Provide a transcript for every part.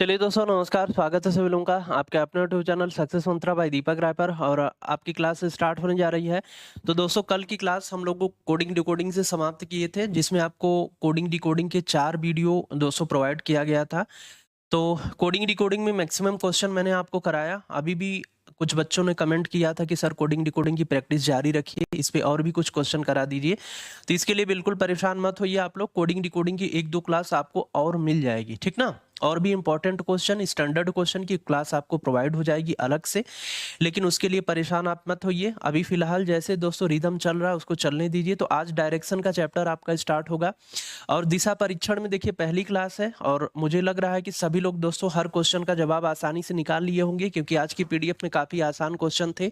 चलिए दोस्तों नमस्कार, स्वागत है सभी लोगों का आपके अपने यूट्यूब चैनल सक्सेस मंत्रा बाय दीपक राय पर। और आपकी क्लास स्टार्ट होने जा रही है। तो दोस्तों कल की क्लास हम लोग को कोडिंग डिकोडिंग से समाप्त किए थे, जिसमें आपको कोडिंग डिकोडिंग के 4 वीडियो दोस्तों प्रोवाइड किया गया था। तो कोडिंग डिकोडिंग में मैक्सिमम क्वेश्चन मैंने आपको कराया। अभी भी कुछ बच्चों ने कमेंट किया था कि सर कोडिंग डिकोडिंग की प्रैक्टिस जारी रखिए, इस पे और भी कुछ क्वेश्चन करा दीजिए। तो इसके लिए बिल्कुल परेशान मत होइए आप लोग, कोडिंग डिकोडिंग की 1-2 क्लास आपको और मिल जाएगी, ठीक ना। और भी इंपॉर्टेंट क्वेश्चन, स्टैंडर्ड क्वेश्चन की क्लास आपको प्रोवाइड हो जाएगी अलग से। लेकिन उसके लिए परेशान आप मत होइए। अभी फिलहाल जैसे दोस्तों रिदम चल रहा है उसको चलने दीजिए। तो आज डायरेक्शन का चैप्टर आपका स्टार्ट होगा और दिशा परीक्षण में देखिए पहली क्लास है, और मुझे लग रहा है कि सभी लोग दोस्तों हर क्वेश्चन का जवाब आसानी से निकाल लिए होंगे, क्योंकि आज की पीडीएफ में काफी आसान क्वेश्चन थे।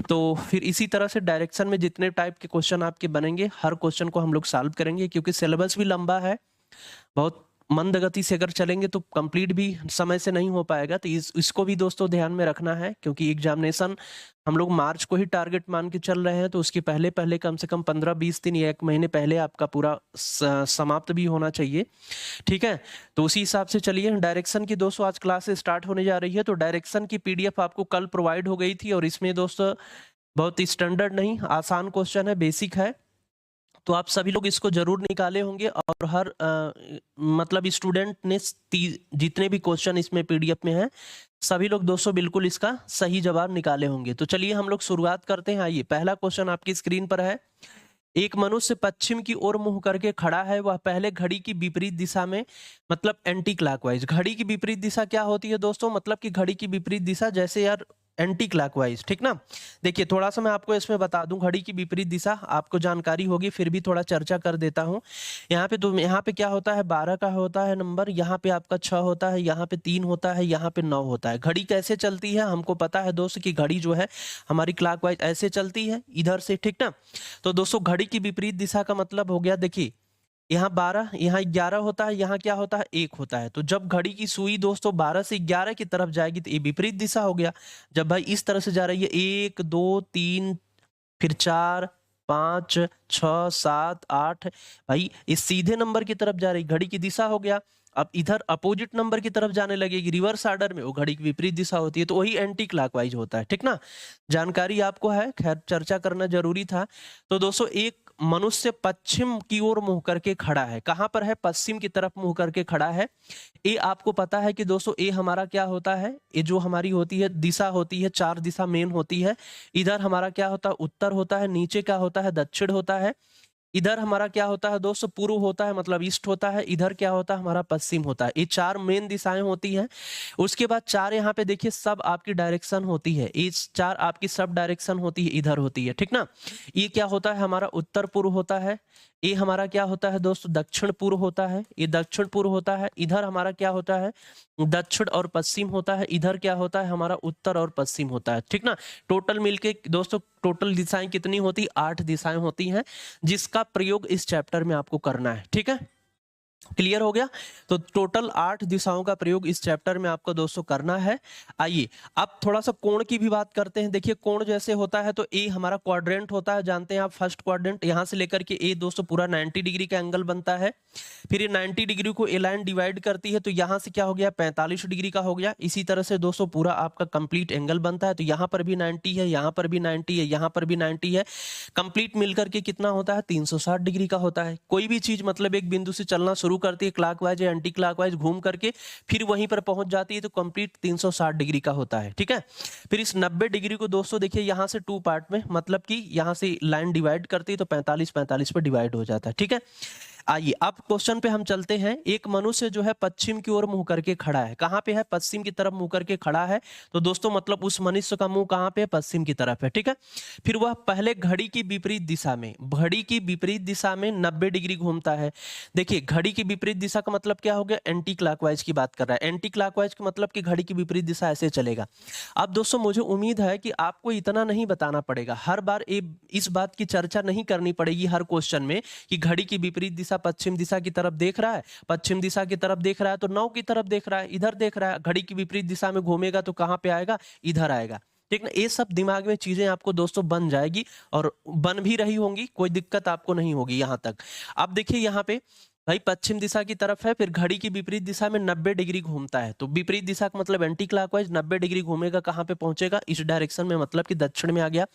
तो फिर इसी तरह से डायरेक्शन में जितने टाइप के क्वेश्चन आपके बनेंगे, हर क्वेश्चन को हम लोग सॉल्व करेंगे, क्योंकि सिलेबस भी लंबा है। बहुत मंद गति से अगर चलेंगे तो कंप्लीट भी समय से नहीं हो पाएगा। तो इसको भी दोस्तों ध्यान में रखना है, क्योंकि एग्जामिनेशन हम लोग मार्च को ही टारगेट मान के चल रहे हैं। तो उसके पहले पहले कम से कम 15-20 दिन या 1 महीने पहले आपका पूरा समाप्त भी होना चाहिए, ठीक है। तो उसी हिसाब से चलिए। डायरेक्शन की दोस्तों आज क्लास स्टार्ट होने जा रही है। तो डायरेक्शन की पीडीएफ आपको कल प्रोवाइड हो गई थी, और इसमें दोस्तों बहुत स्टैंडर्ड नहीं, आसान क्वेश्चन है, बेसिक है। तो आप सभी लोग इसको जरूर निकाले होंगे, और हर मतलब स्टूडेंट ने जितने भी क्वेश्चन इसमें पीडीएफ में हैं, सभी लोग दोस्तों बिल्कुल इसका सही जवाब निकाले होंगे। तो चलिए हम लोग शुरुआत करते हैं। आइए, पहला क्वेश्चन आपकी स्क्रीन पर है। एक मनुष्य पश्चिम की ओर मुंह करके खड़ा है। वह पहले घड़ी की विपरीत दिशा में, मतलब एंटी क्लॉकवाइज। घड़ी की विपरीत दिशा क्या होती है दोस्तों? मतलब कि घड़ी की विपरीत दिशा जैसे यार एंटी क्लॉकवाइज, ठीक ना। देखिए थोड़ा सा मैं आपको इसमें बता दूं, घड़ी की विपरीत दिशा आपको जानकारी होगी, फिर भी थोड़ा चर्चा कर देता हूं। यहाँ पे तो यहाँ पे क्या होता है, 12 का होता है नंबर, यहाँ पे आपका 6 होता है, यहाँ पे 3 होता है, यहाँ पे 9 होता है। घड़ी कैसे चलती है हमको पता है दोस्त, कि घड़ी जो है हमारी क्लॉकवाइज ऐसे चलती है, इधर से, ठीक ना। तो दोस्तों घड़ी की विपरीत दिशा का मतलब हो गया, देखिए यहाँ 12, यहाँ 11 होता है, यहाँ क्या होता है, 1 होता है। तो जब घड़ी की सुई दोस्तों 12 से 11 की तरफ जाएगी तो ये विपरीत दिशा हो गया। जब भाई इस तरह से जा रही है, 1 2 3, फिर 4 5 6 7 8, भाई इस सीधे नंबर की तरफ जा रही, घड़ी की दिशा हो गया। अब इधर अपोजिट नंबर की तरफ जाने लगेगी रिवर्स ऑर्डर में, वो घड़ी की विपरीत दिशा होती है, तो वही एंटी क्लॉकवाइज होता है, ठीक ना। जानकारी आपको है, खैर चर्चा करना जरूरी था। तो दोस्तों एक मनुष्य पश्चिम की ओर मुंह करके खड़ा है। कहां पर है? पश्चिम की तरफ मुंह करके खड़ा है। ए आपको पता है कि दोस्तों ए हमारा क्या होता है, ये जो हमारी होती है दिशा होती है, 4 दिशा मेन होती है। इधर हमारा क्या होता है, उत्तर होता है, नीचे क्या होता है, दक्षिण होता है। इधर हमारा क्या होता है दोस्तों, पूर्व होता है, मतलब ईस्ट होता है। इधर क्या होता है हमारा, पश्चिम होता है। ये 4 मेन दिशाएं होती हैं। उसके बाद 4 यहाँ पे देखिए सब आपकी डायरेक्शन होती है, ये 4 आपकी सब डायरेक्शन होती है, इधर होती है, ठीक ना। ये क्या होता है हमारा, उत्तर पूर्व होता है। ये हमारा क्या होता है दोस्तों, दक्षिण पूर्व होता है। ये दक्षिण पूर्व होता है। इधर हमारा क्या होता है, दक्षिण और पश्चिम होता है। इधर क्या होता है हमारा, उत्तर और पश्चिम होता है, ठीक ना। टोटल मिलके दोस्तों टोटल दिशाएं कितनी होती, 8 दिशाएं होती हैं, जिसका प्रयोग इस चैप्टर में आपको करना है, ठीक है। क्लियर हो गया? तो टोटल 8 दिशाओं का प्रयोग इस चैप्टर में आपको दोस्तों करना है। आइए अब थोड़ा सा कोण की भी बात करते हैं। देखिए कोण जैसे होता है, तो ए हमारा क्वाड्रेंट होता है, जानते हैं आप, फर्स्ट क्वाड्रेंट। यहां से लेकर के ए दोस्तों पूरा 90 डिग्री का एंगल बनता है। फिर ये 90 डिग्री को ए लाइन डिवाइड करती है, तो यहां से क्या हो गया, 45 डिग्री का हो गया। इसी तरह से दोस्तों पूरा आपका कंप्लीट एंगल बनता है। तो यहाँ पर भी 90 है, यहाँ पर भी 90 है, यहाँ पर भी 90 है। कंप्लीट मिलकर के कितना होता है, 360 डिग्री का होता है। कोई भी चीज मतलब एक बिंदु से चलना शुरू करती है क्लॉकवाइज या एंटी क्लॉकवाइज घूम करके, फिर वहीं पर पहुंच जाती है, तो कंप्लीट 360 डिग्री का होता है, ठीक है। फिर इस 90 डिग्री को दोस्तों देखिए यहां से 2 पार्ट में, मतलब कि यहां से लाइन डिवाइड करती है, तो 45 45 पे डिवाइड हो जाता है, ठीक है। आइए अब क्वेश्चन पे हम चलते हैं। एक मनुष्य जो है पश्चिम की ओर मुंह करके खड़ा है। कहां पे है, पश्चिम की तरफ मुंह करके खड़ा है। तो दोस्तों मतलब उस मनुष्य का मुंह कहां पे है, पश्चिम की तरफ है, ठीक है। फिर वह पहले घड़ी की विपरीत दिशा में, घड़ी की विपरीत दिशा में 90 डिग्री घूमता है। देखिए घड़ी की विपरीत दिशा का मतलब क्या हो गया, एंटी क्लॉकवाइज की बात कर रहा है। एंटी क्लॉकवाइज का मतलब कि घड़ी की विपरीत दिशा ऐसे चलेगा। अब दोस्तों मुझे उम्मीद है कि आपको इतना नहीं बताना पड़ेगा, हर बार इस बात की चर्चा नहीं करनी पड़ेगी हर क्वेश्चन में, कि घड़ी की विपरीत दिशा पश्चिम दिशा की तरफ देख रहा है, पश्चिम दिशा की तरफ देख रहा है तो 9 की तरफ देख रहा है, इधर देख रहा है, घड़ी की विपरीत दिशा में घूमेगा तो कहां पे आएगा, इधर आएगा, ठीक ना। ये सब दिमाग में चीजें आपको दोस्तों बन जाएगी, और बन भी रही होंगी, कोई दिक्कत आपको नहीं होगी यहां तक। अब देखिए यहाँ पे भाई पश्चिम दिशा की तरफ है, फिर घड़ी की विपरीत दिशा में 90 डिग्री घूमता है, तो विपरीत दिशा का मतलब एंटी क्लॉकवाइज 90 डिग्री घूमेगा, कहाँ पे पहुंचेगा, इस डायरेक्शन में, मतलब कि दक्षिण में आ गया।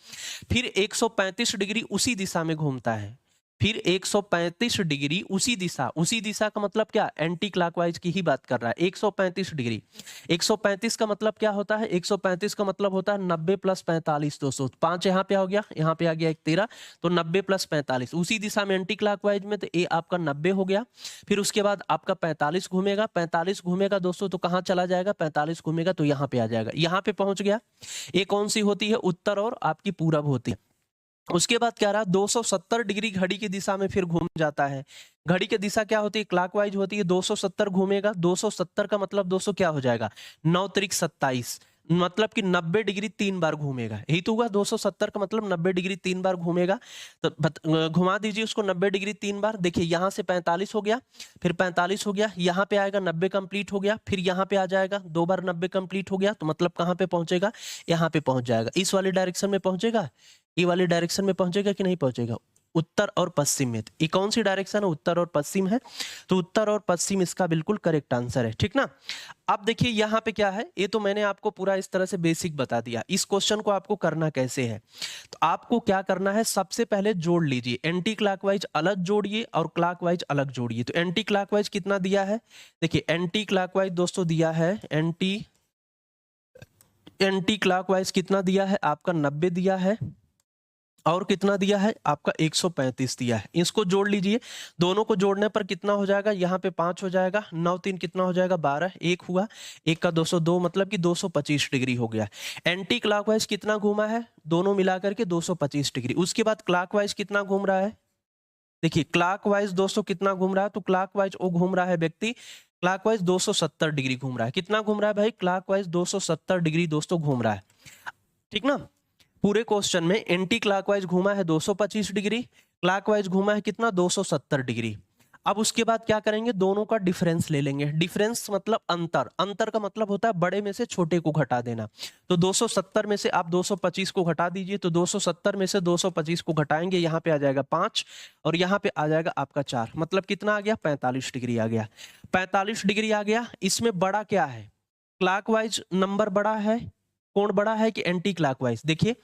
फिर 135 डिग्री उसी दिशा में घूमता है, फिर 135 डिग्री उसी दिशा का मतलब क्या, एंटी क्लॉकवाइज की ही बात कर रहा है। 135 डिग्री, 135 का मतलब क्या होता है, 135 का मतलब होता है 90 प्लस 45, 200, 5 यहाँ पे आ गया, यहाँ पे आ गया एक 13, तो 90 प्लस 45 उसी दिशा में एंटी क्लॉकवाइज में, तो ये आपका 90 हो गया। फिर उसके बाद आपका 45 घूमेगा, 45 घूमेगा दोस्तों, तो कहाँ चला जाएगा, 45 घूमेगा तो यहाँ पे आ जाएगा, यहाँ पे पहुंच गया। ये कौन सी होती है, उत्तर और आपकी पूरब होती है। उसके बाद क्या रहा, 270 डिग्री घड़ी की दिशा में फिर घूम जाता है। घड़ी की दिशा क्या होती है, क्लॉकवाइज होती है, 270 घूमेगा, 270 का मतलब दोस्तों क्या हो जाएगा, 9 त्रिक 27, मतलब कि 90 डिग्री 3 बार घूमेगा, यही तो हुआ, 270 का मतलब 90 डिग्री 3 बार घूमेगा। तो घुमा दीजिए उसको 90 डिग्री 3 बार, देखिए यहाँ से 45 हो गया, फिर 45 हो गया, यहाँ पे आएगा 90 कंप्लीट हो गया, फिर यहाँ पे आ जाएगा 2 बार 90 कंप्लीट हो गया, तो मतलब कहाँ पे पहुंचेगा, यहाँ पे पहुंच जाएगा, इस वाले डायरेक्शन में पहुंचेगा, ये वाले डायरेक्शन में पहुंचेगा कि नहीं पहुंचेगा, उत्तर और पश्चिम में। ये कौन सी डायरेक्शन है, उत्तर और पश्चिम है, तो उत्तर और पश्चिम इसका बिल्कुल करेक्ट आंसर है, ठीक ना। अब देखिए यहाँ पे क्या है, ये तो मैंने आपको पूरा इस तरह से बेसिक बता दिया, इस क्वेश्चन को आपको करना कैसे है, तो आपको क्या करना है, सबसे पहले जोड़ लीजिए, एंटी क्लॉकवाइज अलग जोड़िए और क्लॉकवाइज अलग जोड़िए। तो एंटी क्लॉकवाइज कितना दिया है, देखिए एंटी क्लॉकवाइज दोस्तों दिया है, एंटी क्लॉकवाइज कितना दिया है आपका, 90 दिया है, और कितना दिया है आपका, 135 दिया है। इसको जोड़ लीजिए, दोनों को जोड़ने पर कितना हो जाएगा, यहाँ पे 5 हो जाएगा, 9 3 कितना हो जाएगा, 12, एक हुआ, एक का 202, मतलब कि 225 डिग्री हो गया। एंटी क्लॉकवाइज कितना घूमा है, दोनों मिलाकर के 225 डिग्री। उसके बाद क्लॉकवाइज कितना घूम रहा है, देखिए क्लॉकवाइज दोस्तों कितना घूम रहा है, तो क्लॉकवाइज वो घूम रहा है व्यक्ति, क्लॉकवाइज 270 डिग्री घूम रहा है। कितना घूम रहा है भाई, क्लॉकवाइज 270 डिग्री दोस्तों घूम रहा है, ठीक ना। पूरे क्वेश्चन में एंटी क्लॉकवाइज घूमा है 225 डिग्री, क्लॉकवाइज घूमा है कितना, 270 डिग्री। अब उसके बाद क्या करेंगे, दोनों का डिफरेंस ले लेंगे, डिफरेंस मतलब अंतर, अंतर का मतलब होता है बड़े में से छोटे को घटा देना। तो 270 में से आप 225 को घटा दीजिए, तो 270 में से 225 को घटाएंगे, यहाँ पे आ जाएगा 5 और यहाँ पे आ जाएगा आपका 4, मतलब कितना आ गया, 45 डिग्री आ गया। 45 डिग्री आ गया, इसमें बड़ा क्या है, क्लॉकवाइज नंबर बड़ा है, कौन बड़ा है कि एंटी क्लॉकवाइज, देखिए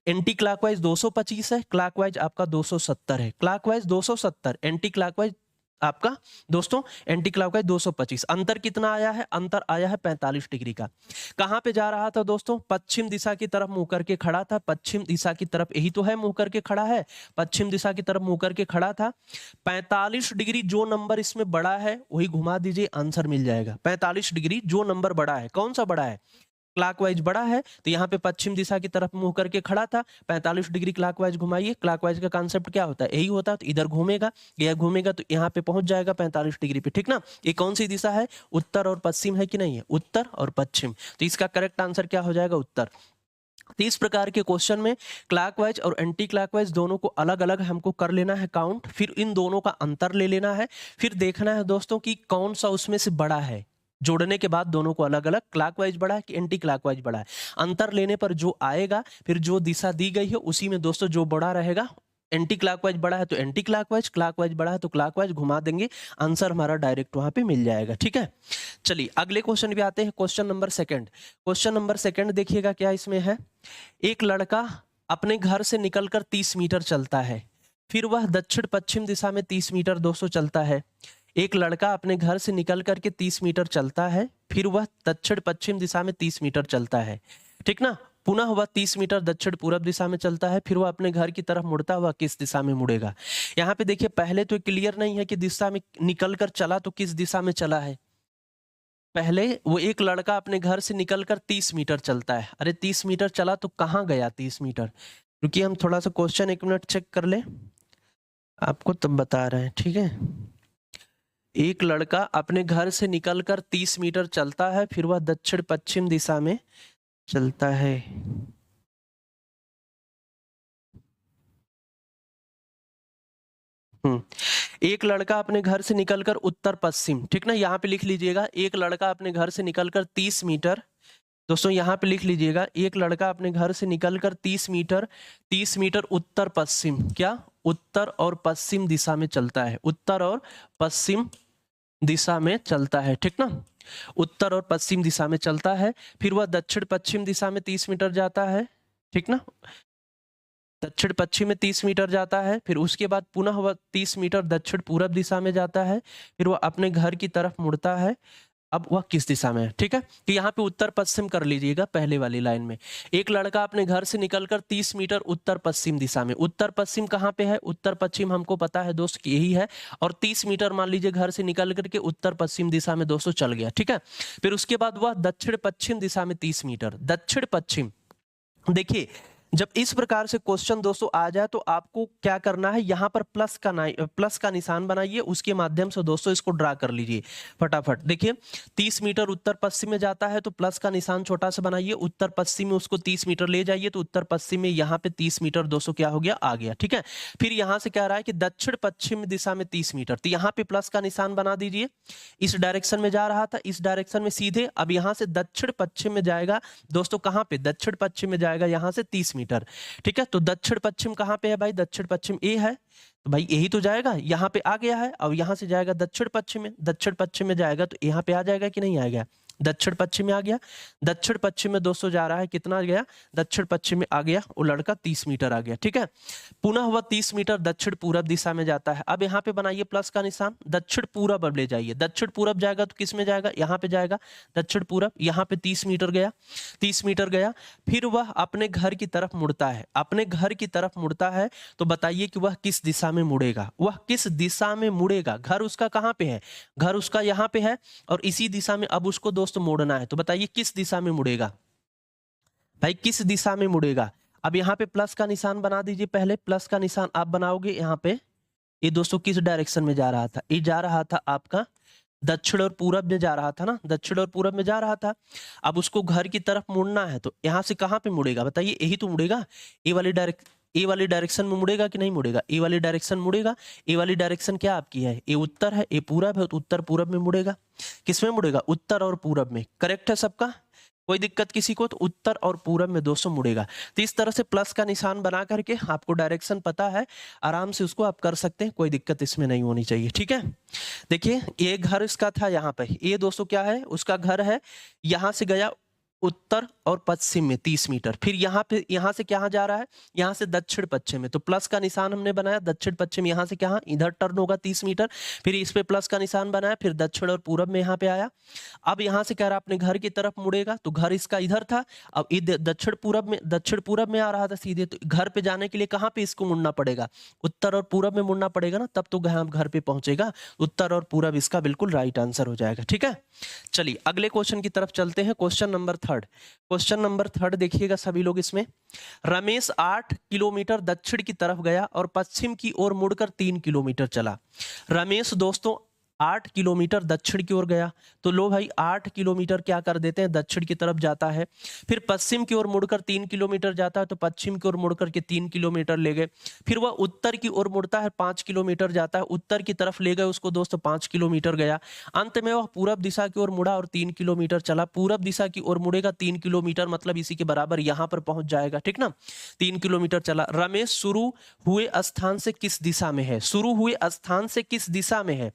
एंटी क्लॉकवाइज 225 है, क्लॉकवाइज आपका 270 है, क्लॉकवाइज 270, एंटी क्लॉकवाइज आपका दोस्तों, एंटी क्लॉकवाइज 225, अंतर कितना आया है, अंतर आया है 45 डिग्री का। कहां पे जा रहा था दोस्तों, पश्चिम दिशा की तरफ मुंह करके खड़ा था, पश्चिम दिशा की तरफ, यही तो है मुंह करके खड़ा है, पश्चिम दिशा की तरफ मुंह करके खड़ा था। 45 डिग्री जो नंबर इसमें बड़ा है वही घुमा दीजिए, आंसर मिल जाएगा। 45 डिग्री जो नंबर बड़ा है, कौन सा बड़ा है, क्लॉकवाइज बड़ा है, तो यहाँ पे पश्चिम दिशा की तरफ मुंह करके खड़ा था, 45 डिग्री क्लॉकवाइज घुमाइए, क्लॉकवाइज का कांसेप्ट क्या होता है, यही होता है, तो इधर घूमेगा, यह घूमेगा तो यहाँ पे पहुंच जाएगा 45 डिग्री पे, ठीक ना। ये कौन सी दिशा है, उत्तर और पश्चिम है कि नहीं है, उत्तर और पश्चिम, तो इसका करेक्ट आंसर क्या हो जाएगा, उत्तर। तो इस प्रकार के क्वेश्चन में क्लॉकवाइज और एंटी क्लॉकवाइज दोनों को अलग अलग हमको कर लेना है काउंट, फिर इन दोनों का अंतर ले लेना है, फिर देखना है दोस्तों कि कौन सा उसमें से बड़ा है, जोड़ने के बाद दोनों को अलग अलग, क्लॉकवाइज बड़ा है कि एंटी क्लॉकवाइज बड़ा है, अंतर लेने पर जो आएगा, फिर जो दिशा दी गई है उसी में दोस्तों जो बड़ा रहेगा, एंटी क्लॉकवाइज बड़ा है तो एंटी क्लॉकवाइज, क्लॉकवाइज बड़ा है तो क्लॉकवाइज घुमा देंगे, आंसर हमारा डायरेक्ट वहां पे मिल जाएगा, ठीक है। चलिए अगले क्वेश्चन पे आते हैं, question number second. Question number second देखिएगा क्या इसमें है, एक लड़का अपने घर से निकलकर 30 मीटर चलता है, फिर वह दक्षिण पश्चिम दिशा में 30 मीटर दोस्तों चलता है। एक लड़का अपने घर से निकल करके 30 मीटर चलता है, फिर वह दक्षिण पश्चिम दिशा में 30 मीटर चलता है, ठीक ना। पुनः वह 30 मीटर दक्षिण पूरब दिशा में चलता है, फिर वह अपने घर की तरफ मुड़ता हुआ किस दिशा में मुड़ेगा। यहाँ पे देखिए पहले तो क्लियर नहीं है कि दिशा में निकलकर चला तो किस दिशा में चला है। पहले वो एक लड़का अपने घर से निकलकर 30 मीटर चलता है, अरे 30 मीटर चला तो कहाँ गया 30 मीटर, क्योंकि हम थोड़ा सा क्वेश्चन 1 मिनट चेक कर ले, आपको तब बता रहे हैं, ठीक है। एक लड़का अपने घर से निकलकर 30 मीटर चलता है, फिर वह दक्षिण पश्चिम दिशा में चलता है। एक लड़का अपने घर से निकलकर उत्तर पश्चिम, ठीक ना, यहाँ पे लिख लीजिएगा, एक लड़का अपने घर से निकलकर 30 मीटर दोस्तों यहाँ पे लिख लीजिएगा, एक लड़का अपने घर से निकलकर 30 मीटर उत्तर पश्चिम, क्या उत्तर और पश्चिम दिशा में चलता है, उत्तर और पश्चिम दिशा में चलता है, ठीक ना, उत्तर और पश्चिम दिशा में चलता है। फिर वह दक्षिण पश्चिम दिशा में 30 मीटर जाता है, ठीक ना, दक्षिण पश्चिम में 30 मीटर जाता है। फिर उसके बाद पुनः वह 30 मीटर दक्षिण पूरब दिशा में जाता है। फिर वह अपने घर की तरफ मुड़ता है। अब वह किस दिशा में है, ठीक है, कि यहाँ पे उत्तर पश्चिम कर लीजिएगा पहले वाली लाइन में। एक लड़का अपने घर से निकलकर 30 मीटर उत्तर पश्चिम दिशा में, उत्तर पश्चिम कहाँ पे है, उत्तर पश्चिम हमको पता है दोस्त कि यही है, और 30 मीटर मान लीजिए घर से निकल करके उत्तर पश्चिम दिशा में दोस्तों चल गया, ठीक है। फिर उसके बाद वह दक्षिण पश्चिम दिशा में 30 मीटर, दक्षिण पश्चिम। देखिए जब इस प्रकार से क्वेश्चन दोस्तों आ जाए तो आपको क्या करना है, यहाँ पर प्लस का निशान बनाइए, उसके माध्यम से दोस्तों इसको ड्रा कर लीजिए फटाफट। देखिए 30 मीटर उत्तर पश्चिम में जाता है तो प्लस का निशान छोटा सा बनाइए, उत्तर पश्चिम में उसको 30 मीटर ले जाइए तो उत्तर पश्चिम में यहाँ पे 30 मीटर दोस्तों क्या हो गया, आ गया, ठीक है। फिर यहाँ से कह रहा है कि दक्षिण पश्चिम दिशा में 30 मीटर, तो यहाँ पे प्लस का निशान बना दीजिए। इस डायरेक्शन में जा रहा था, इस डायरेक्शन में सीधे, अब यहाँ से दक्षिण पश्चिम में जाएगा दोस्तों, कहाँ पे, दक्षिण पश्चिम में जाएगा यहाँ से 30 मीटर, ठीक है। तो दक्षिण पश्चिम कहाँ पे है भाई, दक्षिण पश्चिम ए है, तो भाई यही तो जाएगा, यहाँ पे आ गया है। अब यहाँ से जाएगा दक्षिण पश्चिम में, दक्षिण पश्चिम में जाएगा तो यहाँ पे आ जाएगा कि नहीं आएगा, दक्षिण पश्चिम में आ गया। दक्षिण पश्चिम में दोस्तों जा रहा है, कितना गया, दक्षिण पश्चिम में आ गया, वो लड़का 30 मीटर आ गया, ठीक है। पुनः वह 30 मीटर दक्षिण पूरब दिशा में जाता है। अब यहाँ पे बनाइए प्लस का निशान, दक्षिण पूरब अब ले जाइए, दक्षिण पूरब जाएगा तो किस में जाएगा, यहाँ पे जाएगा दक्षिण पूरब, यहाँ पे 30 मीटर गया, 30 मीटर गया। फिर वह अपने घर की तरफ मुड़ता है, अपने घर की तरफ मुड़ता है, तो बताइए कि वह किस दिशा में मुड़ेगा, वह किस दिशा में मुड़ेगा। घर उसका कहाँ पे है, घर उसका यहाँ पे है, और इसी दिशा में अब उसको दोस्तों मोड़ना है, तो बताइए किस दिशा में मुड़ेगा भाई, किस दिशा में मुड़ेगा। अब यहाँ पे प्लस का निशान बना दीजिए, पहले प्लस का निशान आप बनाओगे यहाँ पे। ये दोस्तों किस डायरेक्शन में जा रहा था, ये जा रहा था आपका दक्षिण और पूरब में जा रहा था ना, दक्षिण और पूरब में जा रहा था। अब उसको घर की तरफ मुड़ना है, तो यहाँ से कहाँ पे मुड़ेगा, बताइए, यही तो मुड़ेगा, ए वाली डायरेक्शन में मुड़ेगा कि नहीं मुड़ेगा, ए वाली डायरेक्शन मुड़ेगा। ए वाली डायरेक्शन क्या आपकी है, ए उत्तर है, ए पूरब है, तो उत्तर पूरब में मुड़ेगा। किसमें मुड़ेगा, उत्तर और पूरब में, करेक्ट है सबका, कोई दिक्कत किसी को, तो उत्तर और पूरब में दोस्तों मुड़ेगा। तो इस तरह से प्लस का निशान बना करके, आपको डायरेक्शन पता है, आराम से उसको आप कर सकते हैं, कोई दिक्कत इसमें नहीं होनी चाहिए, ठीक है। देखिए ये घर इसका था यहाँ पे, ये दोस्तों क्या है, उसका घर है, यहाँ से गया उत्तर और पश्चिम में 30 मीटर। फिर यहाँ पे, यहाँ से क्या जा रहा है, यहाँ से दक्षिण पश्चिम में, तो प्लस का निशान हमने बनाया, दक्षिण पश्चिम यहाँ से क्या, इधर टर्न होगा 30 मीटर। फिर इस पे प्लस का निशान बनाया, फिर दक्षिण और पूरब में यहाँ पे आया। अब यहाँ से कह रहा अपने घर की तरफ मुड़ेगा, तो घर इसका इधर था, अब दक्षिण पूरब में आ रहा था सीधे, तो घर पे जाने के लिए कहाँ पे इसको मुड़ना पड़ेगा, उत्तर और पूरब में मुड़ना पड़ेगा ना, तब तो घर पे पहुंचेगा। उत्तर और पूरब इसका बिल्कुल राइट आंसर हो जाएगा, ठीक है। चलिए अगले क्वेश्चन की तरफ चलते हैं, क्वेश्चन नंबर 3। क्वेश्चन नंबर 3 देखिएगा सभी लोग इसमें, रमेश 8 किलोमीटर दक्षिण की तरफ गया और पश्चिम की ओर मुड़कर 3 किलोमीटर चला। रमेश दोस्तों 8 किलोमीटर दक्षिण की ओर गया, तो लो भाई 8 किलोमीटर क्या कर देते हैं, दक्षिण की तरफ जाता है। फिर पश्चिम की ओर मुड़कर 3 किलोमीटर जाता है, तो पश्चिम की ओर मुड़कर के 3 किलोमीटर ले गए। फिर वह उत्तर की ओर मुड़ता है, 5 किलोमीटर जाता है, उत्तर की तरफ ले गए उसको दोस्तों, 5 किलोमीटर गया। अंत में वह पूरब दिशा की ओर मुड़ा और 3 किलोमीटर चला। पूरब दिशा की ओर मुड़ेगा 3 किलोमीटर, मतलब इसी के बराबर यहाँ पर पहुंच जाएगा, ठीक ना, 3 किलोमीटर चला। रमेश शुरू हुए स्थान से किस दिशा में है, शुरू हुए स्थान से किस दिशा में है,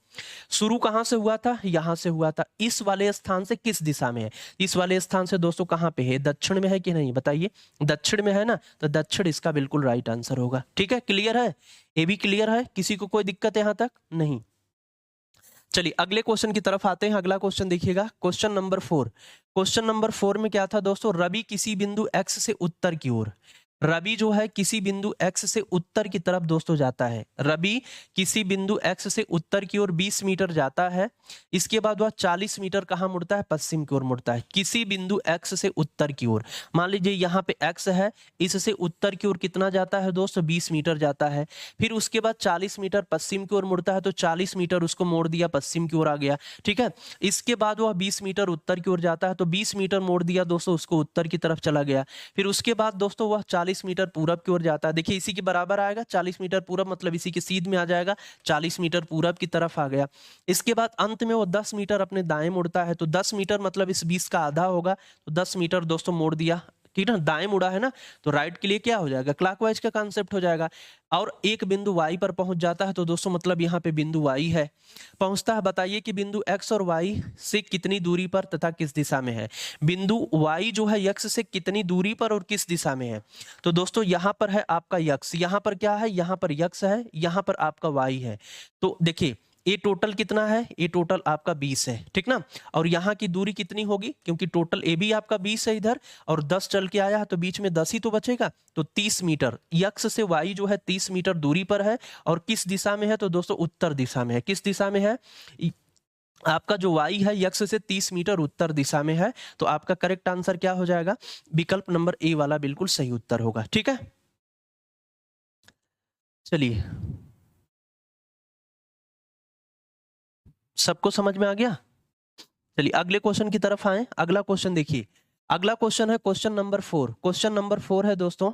शुरू कहां से हुआ था, यहां से हुआ था, इस वाले स्थान से किस दिशा में है, इस वाले स्थान से दोस्तों कहां पे है, दक्षिण में है कि नहीं, बताइए, दक्षिण में है ना, तो दक्षिण इसका बिल्कुल राइट आंसर होगा, ठीक है। क्लियर है, ये भी क्लियर है, किसी को कोई दिक्कत यहां तक नहीं। चलिए अगले क्वेश्चन की तरफ आते हैं। अगला क्वेश्चन देखिएगा, क्वेश्चन नंबर 4। क्वेश्चन नंबर 4 में क्या था दोस्तों, रवि किसी बिंदु x से उत्तर की ओर, रवि जो है किसी बिंदु x से उत्तर की तरफ दोस्तों जाता है। रवि किसी बिंदु x से उत्तर की ओर 20 मीटर जाता है, इसके बाद वह 40 मीटर कहाँ मुड़ता है, पश्चिम की ओर मुड़ता है। किसी बिंदु x से उत्तर की ओर, मान लीजिए यहाँ पे x है, इससे उत्तर की ओर कितना जाता है दोस्तों, 20 मीटर जाता है। फिर उसके बाद 40 मीटर पश्चिम की ओर मुड़ता है, तो 40 मीटर उसको मोड़ दिया, पश्चिम की ओर आ गया, ठीक है। इसके बाद वह 20 मीटर उत्तर की ओर जाता है, तो 20 मीटर मोड़ दिया दोस्तों, उसको उत्तर की तरफ चला गया। फिर उसके बाद दोस्तों वह 40 मीटर पूरब की ओर जाता है। देखिए इसी के बराबर आएगा 40 मीटर पूरब, मतलब इसी के सीध में आ जाएगा, 40 मीटर पूरब की तरफ आ गया। इसके बाद अंत में वो 10 मीटर अपने दाएं मुड़ता है, तो 10 मीटर मतलब इस 20 का आधा होगा, तो 10 मीटर दोस्तों मोड़ दिया, ठीक ना, दाएं मुड़ा है ना, तो राइट के लिए क्या हो जाएगा, क्लॉकवाइज का कांसेप्ट हो जाएगा। और एक बिंदु वाई पर पहुंच जाता है, तो दोस्तों मतलब यहाँ पे बिंदु वाई है, पहुंचता है। बताइए कि बिंदु एक्स और वाई से कितनी दूरी पर तथा किस दिशा में है। बिंदु वाई जो है एक्स से कितनी दूरी पर और किस दिशा में है, तो दोस्तों यहाँ पर है आपका एक्स, यहाँ पर क्या है, यहाँ पर एक्स है, यहाँ पर आपका वाई है। तो देखिए ये टोटल कितना है, ये टोटल आपका 20 है, ठीक ना। और यहाँ की दूरी कितनी होगी, क्योंकि टोटल ए भी आपका 20 है इधर, और 10 चल के आया है तो बीच में 10 ही तो बचेगा, तो 30 मीटर यक्स से वाई जो है 30 मीटर दूरी पर है। और किस दिशा में है, तो दोस्तों उत्तर दिशा में है। किस दिशा में है, आपका जो वाई है यक्स से 30 मीटर उत्तर दिशा में है। तो आपका करेक्ट आंसर क्या हो जाएगा, विकल्प नंबर ए वाला बिल्कुल सही उत्तर होगा, ठीक है। चलिए सबको समझ में आ गया। चलिए अगले क्वेश्चन की तरफ आए। अगला क्वेश्चन देखिए, अगला क्वेश्चन है क्वेश्चन नंबर 4। क्वेश्चन नंबर 4 है दोस्तों,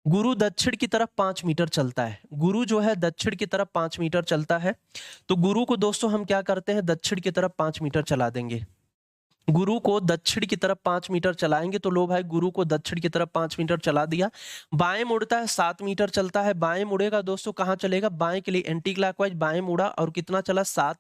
गुरु दक्षिण की तरफ 5 मीटर चलता है। गुरु जो है दक्षिण की तरफ 5 मीटर चलता है, तो गुरु को दोस्तों हम क्या करते हैं, दक्षिण की तरफ 5 मीटर चला देंगे। गुरु को दक्षिण की तरफ 5 मीटर चलाएंगे, तो लो भाई गुरु को दक्षिण की तरफ 5 मीटर चला दिया। बाएं मुड़ता है 7 मीटर चलता है, बाएं मुड़ेगा दोस्तों, कहाँ चलेगा, बाएं के लिए एंटी क्लॉकवाइज बाएं मुड़ा, और कितना चला, 7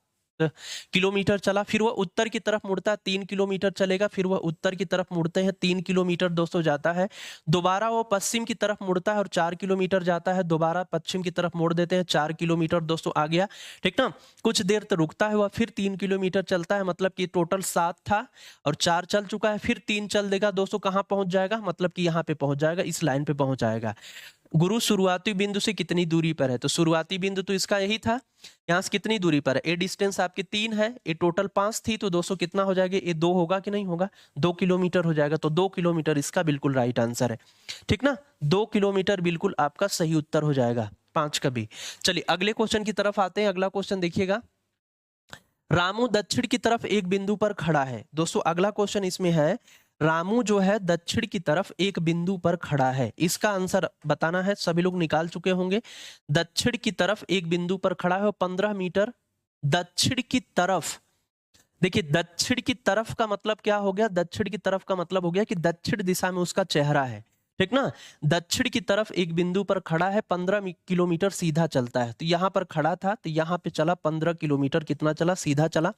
किलोमीटर चला। फिर वह उत्तर की तरफ मुड़ता है, 3 किलोमीटर चलेगा, फिर वह उत्तर की तरफ मुड़ते हैं, 3 किलोमीटर दोस्तों जाता है। दोबारा वो पश्चिम की तरफ मुड़ता है और 4 किलोमीटर जाता है, दोबारा पश्चिम की तरफ मोड़ देते हैं, 4 किलोमीटर दोस्तों आ गया, ठीक ना। कुछ देर तक रुकता है वह, फिर 3 किलोमीटर चलता है, मतलब कि टोटल 7 था और 4 चल चुका है, फिर 3 चल देगा दोस्तों, कहाँ पहुंच जाएगा, मतलब कि यहाँ पे पहुंच जाएगा, इस लाइन पे पहुंच जाएगा। गुरु शुरुआती बिंदु से कितनी दूरी पर है, तो शुरुआती बिंदु तो इसका यही था, यहाँ से कितनी दूरी पर है, ए डिस्टेंस आपकी 3 है, ये टोटल 5 थी, तो 200 कितना हो जाएगा, ये 2 होगा कि नहीं होगा, 2 किलोमीटर हो जाएगा, तो 2 किलोमीटर इसका बिल्कुल राइट आंसर है, ठीक ना। 2 किलोमीटर बिल्कुल आपका सही उत्तर हो जाएगा, 5 का भी। चलिए अगले क्वेश्चन की तरफ आते हैं। अगला क्वेश्चन देखिएगा, रामू दक्षिण की तरफ एक बिंदु पर खड़ा है। दोस्तों अगला क्वेश्चन इसमें है, रामू जो है दक्षिण की तरफ एक बिंदु पर खड़ा है, इसका आंसर बताना है। सभी लोग निकाल चुके होंगे। दक्षिण की तरफ एक बिंदु पर खड़ा है, 15 मीटर दक्षिण की तरफ। देखिए दक्षिण की तरफ का मतलब क्या हो गया, दक्षिण की तरफ का मतलब हो गया कि दक्षिण दिशा में उसका चेहरा है, ठीक ना। दक्षिण की तरफ एक बिंदु पर खड़ा है, 15 किलोमीटर सीधा चलता है, तो यहाँ पर खड़ा था, तो यहाँ पे चला 15 किलोमीटर, कितना चला, सीधा चला।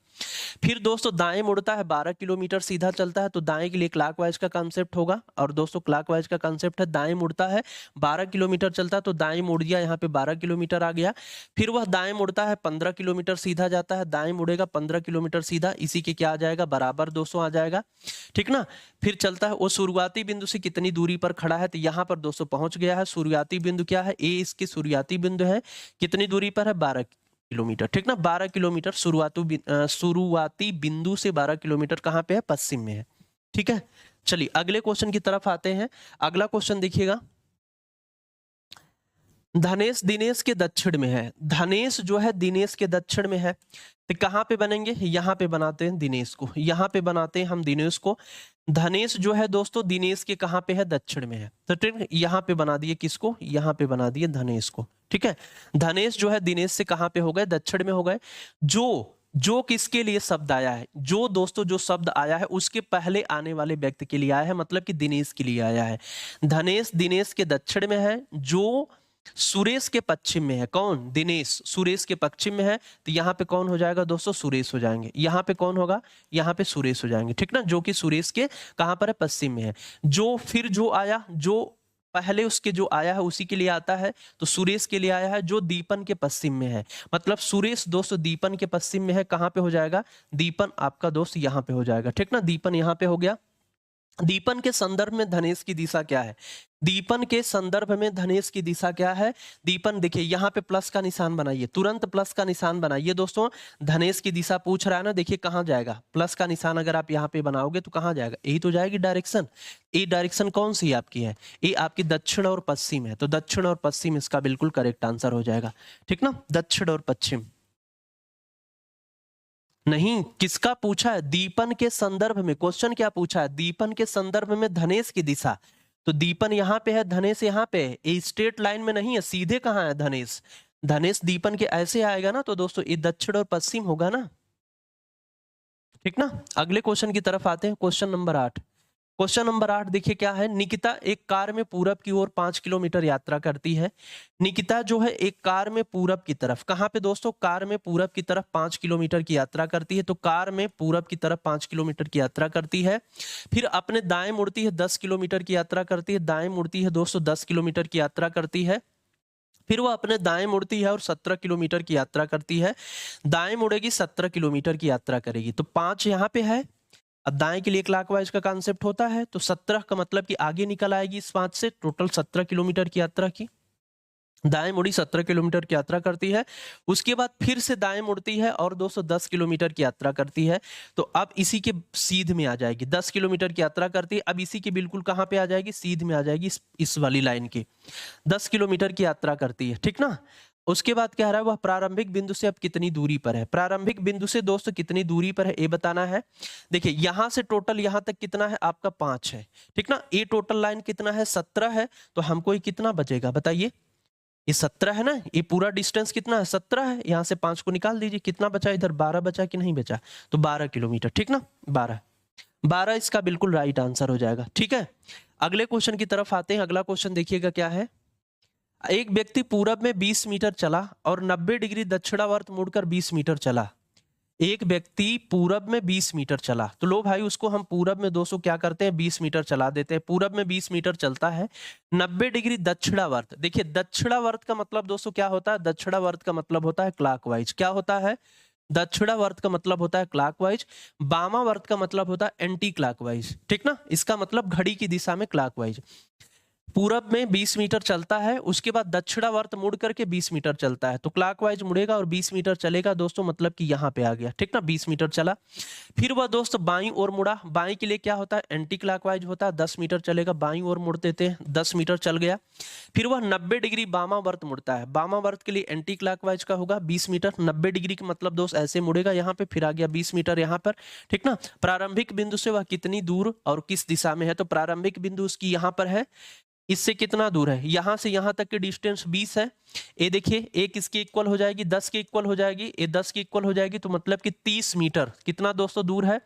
फिर दोस्तों दाएं मुड़ता है, 12 किलोमीटर सीधा चलता है, तो दाएं के लिए क्लॉकवाइज का कांसेप्ट होगा, और दोस्तों क्लॉकवाइज का कांसेप्ट है, दाएं मुड़ता है 12 किलोमीटर चलता है, तो दाएं मुड़ दिया, यहाँ पे 12 किलोमीटर आ गया। फिर वह दाएं मुड़ता है, 15 किलोमीटर सीधा जाता है, दाएं मुड़ेगा 15 किलोमीटर सीधा, इसी के क्या आ जाएगा, बराबर 200 आ जाएगा, ठीक ना। फिर चलता है, वो शुरुआती बिंदु से कितनी दूरी पर खड़ा है, तो यहाँ पर 200 पहुंच गया है। शुरुआती बिंदु क्या है, ए इसकी शुरुआती बिंदु है, कितनी दूरी पर है, 12 किलोमीटर, ठीक ना। 12 किलोमीटर शुरुआती बिंदु से 12 किलोमीटर कहाँ पे है, पश्चिम में है, ठीक है। चलिए अगले क्वेश्चन की तरफ आते हैं। अगला क्वेश्चन देखिएगा, धनेश दिनेश के दक्षिण में है। धनेश जो है दिनेश के दक्षिण में है, तो कहाँ पे बनेंगे, यहाँ पे बनाते हैं दिनेश को, यहाँ पे बनाते हैं हम दिनेश को। धनेश जो है दोस्तों दिनेश के कहाँ पे है, दक्षिण में है, तो ठीक यहाँ पे बना दिए, किसको, यहाँ पे बना दिए धनेश को, ठीक है। धनेश जो है दिनेश से कहाँ पे हो गए, दक्षिण में हो गए। जो किसके लिए शब्द आया है, जो दोस्तों जो शब्द आया है उसके पहले आने वाले व्यक्ति के लिए आया है, मतलब कि दिनेश के लिए आया है। धनेश दिनेश के दक्षिण में है, जो सुरेश के पश्चिम में है, कौन, दिनेश सुरेश के पश्चिम में है, तो यहाँ पे कौन हो जाएगा दोस्तों, सुरेश हो जाएंगे। यहाँ पे कौन होगा, यहाँ पे सुरेश हो जाएंगे, ठीक ना, जो कि सुरेश के कहाँ पर है, पश्चिम में है। जो फिर जो आया, जो पहले उसके जो आया है उसी के लिए आता है, तो सुरेश के लिए आया है, जो दीपन के पश्चिम में है, मतलब सुरेश दोस्तों दीपन के पश्चिम में है, कहाँ पे हो जाएगा, दीपन आपका दोस्त यहाँ पे हो जाएगा, ठीक ना। दीपन यहाँ पे हो गया। दीपन के संदर्भ में धनेश की दिशा क्या है, दीपन के संदर्भ में धनेश की दिशा क्या है। दीपन देखिए यहाँ पे प्लस का निशान बनाइए, तुरंत प्लस का निशान बनाइए दोस्तों। धनेश की दिशा पूछ रहा है ना, देखिए कहाँ जाएगा, प्लस का निशान अगर आप यहाँ पे बनाओगे तो कहाँ जाएगा, यही तो जाएगी डायरेक्शन। ये डायरेक्शन कौन सी आपकी है, ये आपकी दक्षिण और पश्चिम है, तो दक्षिण और पश्चिम इसका बिल्कुल करेक्ट आंसर हो जाएगा, ठीक ना, दक्षिण और पश्चिम। नहीं, किसका पूछा है, दीपन के संदर्भ में, क्वेश्चन क्या पूछा है, दीपन के संदर्भ में धनेश की दिशा। तो दीपन यहाँ पे है, धनेश यहाँ पे है, ये स्ट्रेट लाइन में नहीं है, सीधे कहाँ है धनेश, धनेश दीपन के ऐसे आएगा ना, तो दोस्तों ये दक्षिण और पश्चिम होगा ना, ठीक ना। अगले क्वेश्चन की तरफ आते हैं, क्वेश्चन नंबर 8। क्वेश्चन नंबर 8 देखिए क्या है। निकिता एक कार में पूरब की ओर 5 किलोमीटर यात्रा करती है। निकिता जो है एक कार में पूरब की तरफ, कहाँ पे दोस्तों, कार में पूरब की तरफ 5 किलोमीटर की यात्रा करती है। तो कार में पूरब की तरफ 5 किलोमीटर की यात्रा करती है, फिर अपने दाएं मुड़ती है, 10 किलोमीटर की यात्रा करती है, दाएं मुड़ती है दोस्तों 10 किलोमीटर की यात्रा करती है, फिर वो अपने दाएं मुड़ती है और 17 किलोमीटर की यात्रा करती है, दाएं मुड़ेगी 17 किलोमीटर की यात्रा करेगी। तो 5 यहाँ पे है, अब दाएं के लिए क्लॉकवाइज का कॉन्सेप्ट होता है, तो 17 का मतलब कि आगे निकल आएगी इस 5 से, टोटल 17 किलोमीटर की यात्रा की, दाएं मुड़ी 17 किलोमीटर की यात्रा करती है। उसके बाद फिर से दाएं मुड़ती है और 210 किलोमीटर की यात्रा करती है। तो अब इसी के सीध में आ जाएगी, 10 किलोमीटर की यात्रा करती है, अब इसी के बिल्कुल कहाँ पे आ जाएगी, सीध में आ जाएगी, इस वाली लाइन की 10 किलोमीटर की यात्रा करती है, ठीक ना। उसके बाद कह रहा है वह प्रारंभिक बिंदु से अब कितनी दूरी पर है। प्रारंभिक बिंदु से दोस्तों कितनी दूरी पर है ये बताना है। देखिए यहां से टोटल यहां तक कितना है आपका 5 है, ठीक ना। ये टोटल लाइन कितना है 17 है, तो हमको ये कितना बचेगा बताइए, ये 17 है ना, ये पूरा डिस्टेंस कितना है 17 है, यहां से 5 को निकाल दीजिए, कितना बचा इधर 12 बचा कि नहीं बचा, तो 12 किलोमीटर, ठीक ना। 12 इसका बिल्कुल राइट आंसर हो जाएगा, ठीक है। अगले क्वेश्चन की तरफ आते हैं। अगला क्वेश्चन देखिएगा क्या है। एक व्यक्ति पूरब में 20 मीटर चला और 90 डिग्री दक्षिणावर्त मुड़कर 20 मीटर चला। एक व्यक्ति पूरब में 20 मीटर चला, तो लो भाई उसको हम पूरब में 200 क्या करते हैं 20 मीटर चला देते हैं। पूरब में 20 मीटर चलता है, 90 डिग्री दक्षिणावर्त। देखिए दक्षिणावर्त का मतलब दोस्तों क्या होता है, दक्षिणावर्त का मतलब होता है क्लॉकवाइज। क्या होता है, दक्षिणावर्त का मतलब होता है क्लॉकवाइज, वामावर्त का मतलब होता है एंटी क्लॉकवाइज, ठीक ना। इसका मतलब घड़ी की दिशा में क्लॉकवाइज। पूरब में 20 मीटर चलता है, उसके बाद दक्षिणावर्त मुड़ करके 20 मीटर चलता है, तो क्लॉकवाइज मुड़ेगा और 20 मीटर चलेगा दोस्तों, मतलब कि यहाँ पे आ गया, ठीक ना। 20 मीटर चला, फिर वह दोस्त बाईं ओर मुड़ा। बाईं के लिए क्या होता है, एंटी क्लॉकवाइज होता है, 10 मीटर चलेगा, बाईं ओर मुड़ देते हैं, 10 मीटर चल गया। फिर वह 90 डिग्री वामावर्त मुड़ता है। वामावर्त के लिए एंटी क्लॉकवाइज का होगा 20 मीटर, 90 डिग्री का मतलब दोस्त ऐसे मुड़ेगा यहाँ पे, फिर आ गया 20 मीटर यहाँ पर, ठीक ना। प्रारंभिक बिंदु से वह कितनी दूर और किस दिशा में है, तो प्रारंभिक बिंदु उसकी यहाँ पर है, इससे कितना दूर है, यहां से यहां तक की डिस्टेंस 20 है। ये देखिए एक इसके इक्वल हो जाएगी, 10 के इक्वल हो जाएगी, ये 10 के इक्वल हो जाएगी, तो मतलब कि 30 मीटर कितना दोस्तों दूर है,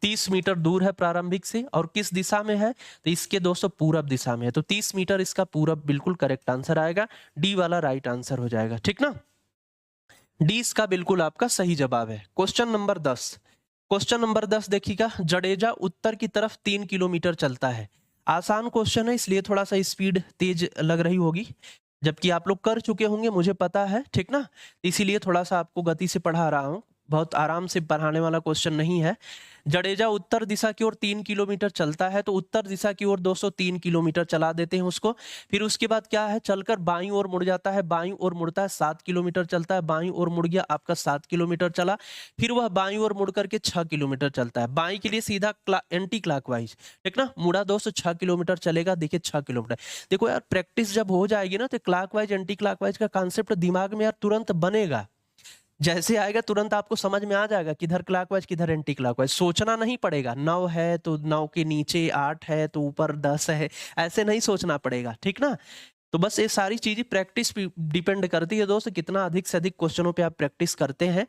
30 मीटर दूर है प्रारंभिक से। और किस दिशा में है, तो इसके दोस्तों पूरब दिशा में है, तो 30 मीटर इसका पूरब बिल्कुल करेक्ट आंसर आएगा, डी वाला राइट आंसर हो जाएगा, ठीक ना। डी इसका बिल्कुल आपका सही जवाब है। Question number 10। क्वेश्चन नंबर 10 देखिएगा, जडेजा उत्तर की तरफ 3 किलोमीटर चलता है। आसान क्वेश्चन है इसलिए थोड़ा सा स्पीड तेज लग रही होगी, जबकि आप लोग कर चुके होंगे मुझे पता है, ठीक ना। इसीलिए थोड़ा सा आपको गति से पढ़ा रहा हूं, बहुत आराम से पढ़ाने वाला क्वेश्चन नहीं है। जडेजा उत्तर दिशा की ओर 3 किलोमीटर चलता है, तो उत्तर दिशा की ओर 203 किलोमीटर चला देते हैं उसको। फिर उसके बाद क्या है, चलकर बाईं ओर मुड़ जाता है, बाईं ओर मुड़ता है 7 किलोमीटर चलता है, बाईं ओर मुड़ गया आपका 7 किलोमीटर चला। फिर वह बाईं ओर मुड़ करके 6 किलोमीटर चलता है, बाईं के लिए सीधा एंटी क्लॉकवाइज, ठीक ना। मुड़ा दोस्तों 6 किलोमीटर चलेगा, देखिए 6 किलोमीटर। देखो यार प्रैक्टिस जब हो जाएगी ना, तो क्लॉकवाइज एंटी क्लॉकवाइज का कॉन्सेप्ट दिमाग में यार तुरंत बनेगा, जैसे आएगा तुरंत आपको समझ में आ जाएगा किधर क्लॉकवाइज किधर एंटी क्लॉकवाइज, सोचना नहीं पड़ेगा। 9 है तो 9 के नीचे 8 है तो ऊपर 10 है, ऐसे नहीं सोचना पड़ेगा, ठीक ना। तो बस ये सारी चीजें प्रैक्टिस पे डिपेंड करती है दोस्त, कितना अधिक से अधिक क्वेश्चनों पे आप प्रैक्टिस करते हैं।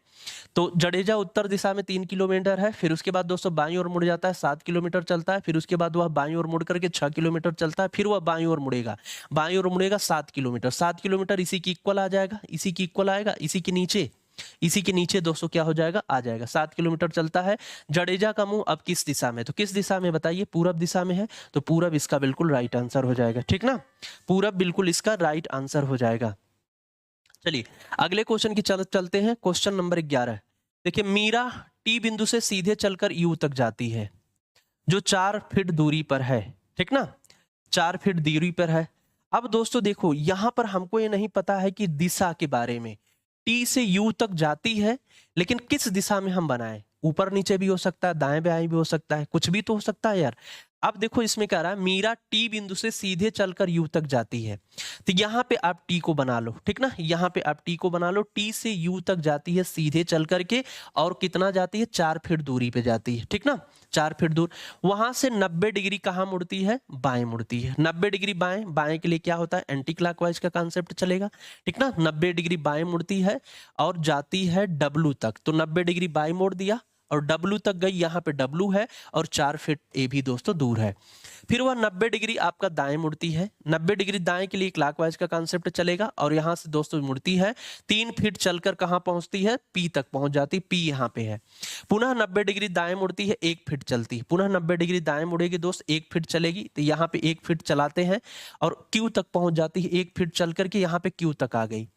तो जडेजा उत्तर दिशा में 3 किलोमीटर है, फिर उसके बाद दोस्तों बाईं ओर मुड़ जाता है, 7 किलोमीटर चलता है, फिर उसके बाद वह बाईं ओर मुड़ करके 6 किलोमीटर चलता है, फिर वह बाईं ओर मुड़ेगा, बाईं ओर मुड़ेगा 7 किलोमीटर, 7 किलोमीटर इसी की इक्वल आ जाएगा, इसी की इक्वल आएगा, इसी के नीचे दोस्तों क्या हो जाएगा, आ जाएगा। 7 किलोमीटर चलता है। जडेजा का मुंह अब किस दिशा में, तो किस दिशा में बताइए, पूरब दिशा में है, तो पूरब इसका बिल्कुल राइट आंसर हो जाएगा, ठीक ना। पूरब बिल्कुल इसका राइट आंसर हो जाएगा। चलिए अगले क्वेश्चन की चलते हैं। Question number 11। देखिए मीरा टी बिंदु से सीधे चलकर यू तक जाती है, जो 4 फीट दूरी पर है, ठीक ना, 4 फीट दूरी पर है। अब दोस्तों देखो यहां पर हमको ये नहीं पता है कि दिशा के बारे में, टी से यू तक जाती है, लेकिन किस दिशा में हम बनाएं, ऊपर नीचे भी हो सकता है, दाएं बाएं भी हो सकता है, कुछ भी तो हो सकता है यार। अब देखो इसमें क्या रहा है, मीरा टी बिंदु से सीधे चलकर यू तक जाती है। तो यहाँ पे आप टी को बना लो, ठीक ना, यहाँ पे आप टी को बना लो। टी से यू तक जाती है सीधे चल करके, और कितना जाती है, 4 फीट दूरी पे जाती है, ठीक ना, 4 फीट दूर। वहां से 90 डिग्री कहाँ मुड़ती है, बाएं मुड़ती है। 90 डिग्री बाएं, बाएं के लिए क्या होता है, एंटी क्लॉकवाइज का कांसेप्ट चलेगा, ठीक ना। 90 डिग्री बाएं मुड़ती है और जाती है डब्लू तक। तो 90 डिग्री बाएं मोड़ दिया और डब्लू तक गई, यहाँ पे डब्लू है और 4 फीट ए भी दोस्तों दूर है। फिर वह 90 डिग्री आपका दाएं मुड़ती है। 90 डिग्री दाएं के लिए क्लॉकवाइज का कांसेप्ट चलेगा और यहाँ से दोस्तों मुड़ती है, 3 फीट चलकर कहाँ पहुंचती है, पी तक पहुंच जाती है, पी यहाँ पे है। पुनः 90 डिग्री दाएं मुड़ती है, 1 फीट चलती है। पुनः 90 डिग्री दाएं मुड़ेगी दोस्त, 1 फीट चलेगी, तो यहाँ पे 1 फीट चलाते हैं और क्यू तक पहुंच जाती है। 1 फीट चल करके यहाँ पे क्यू तक आ गई।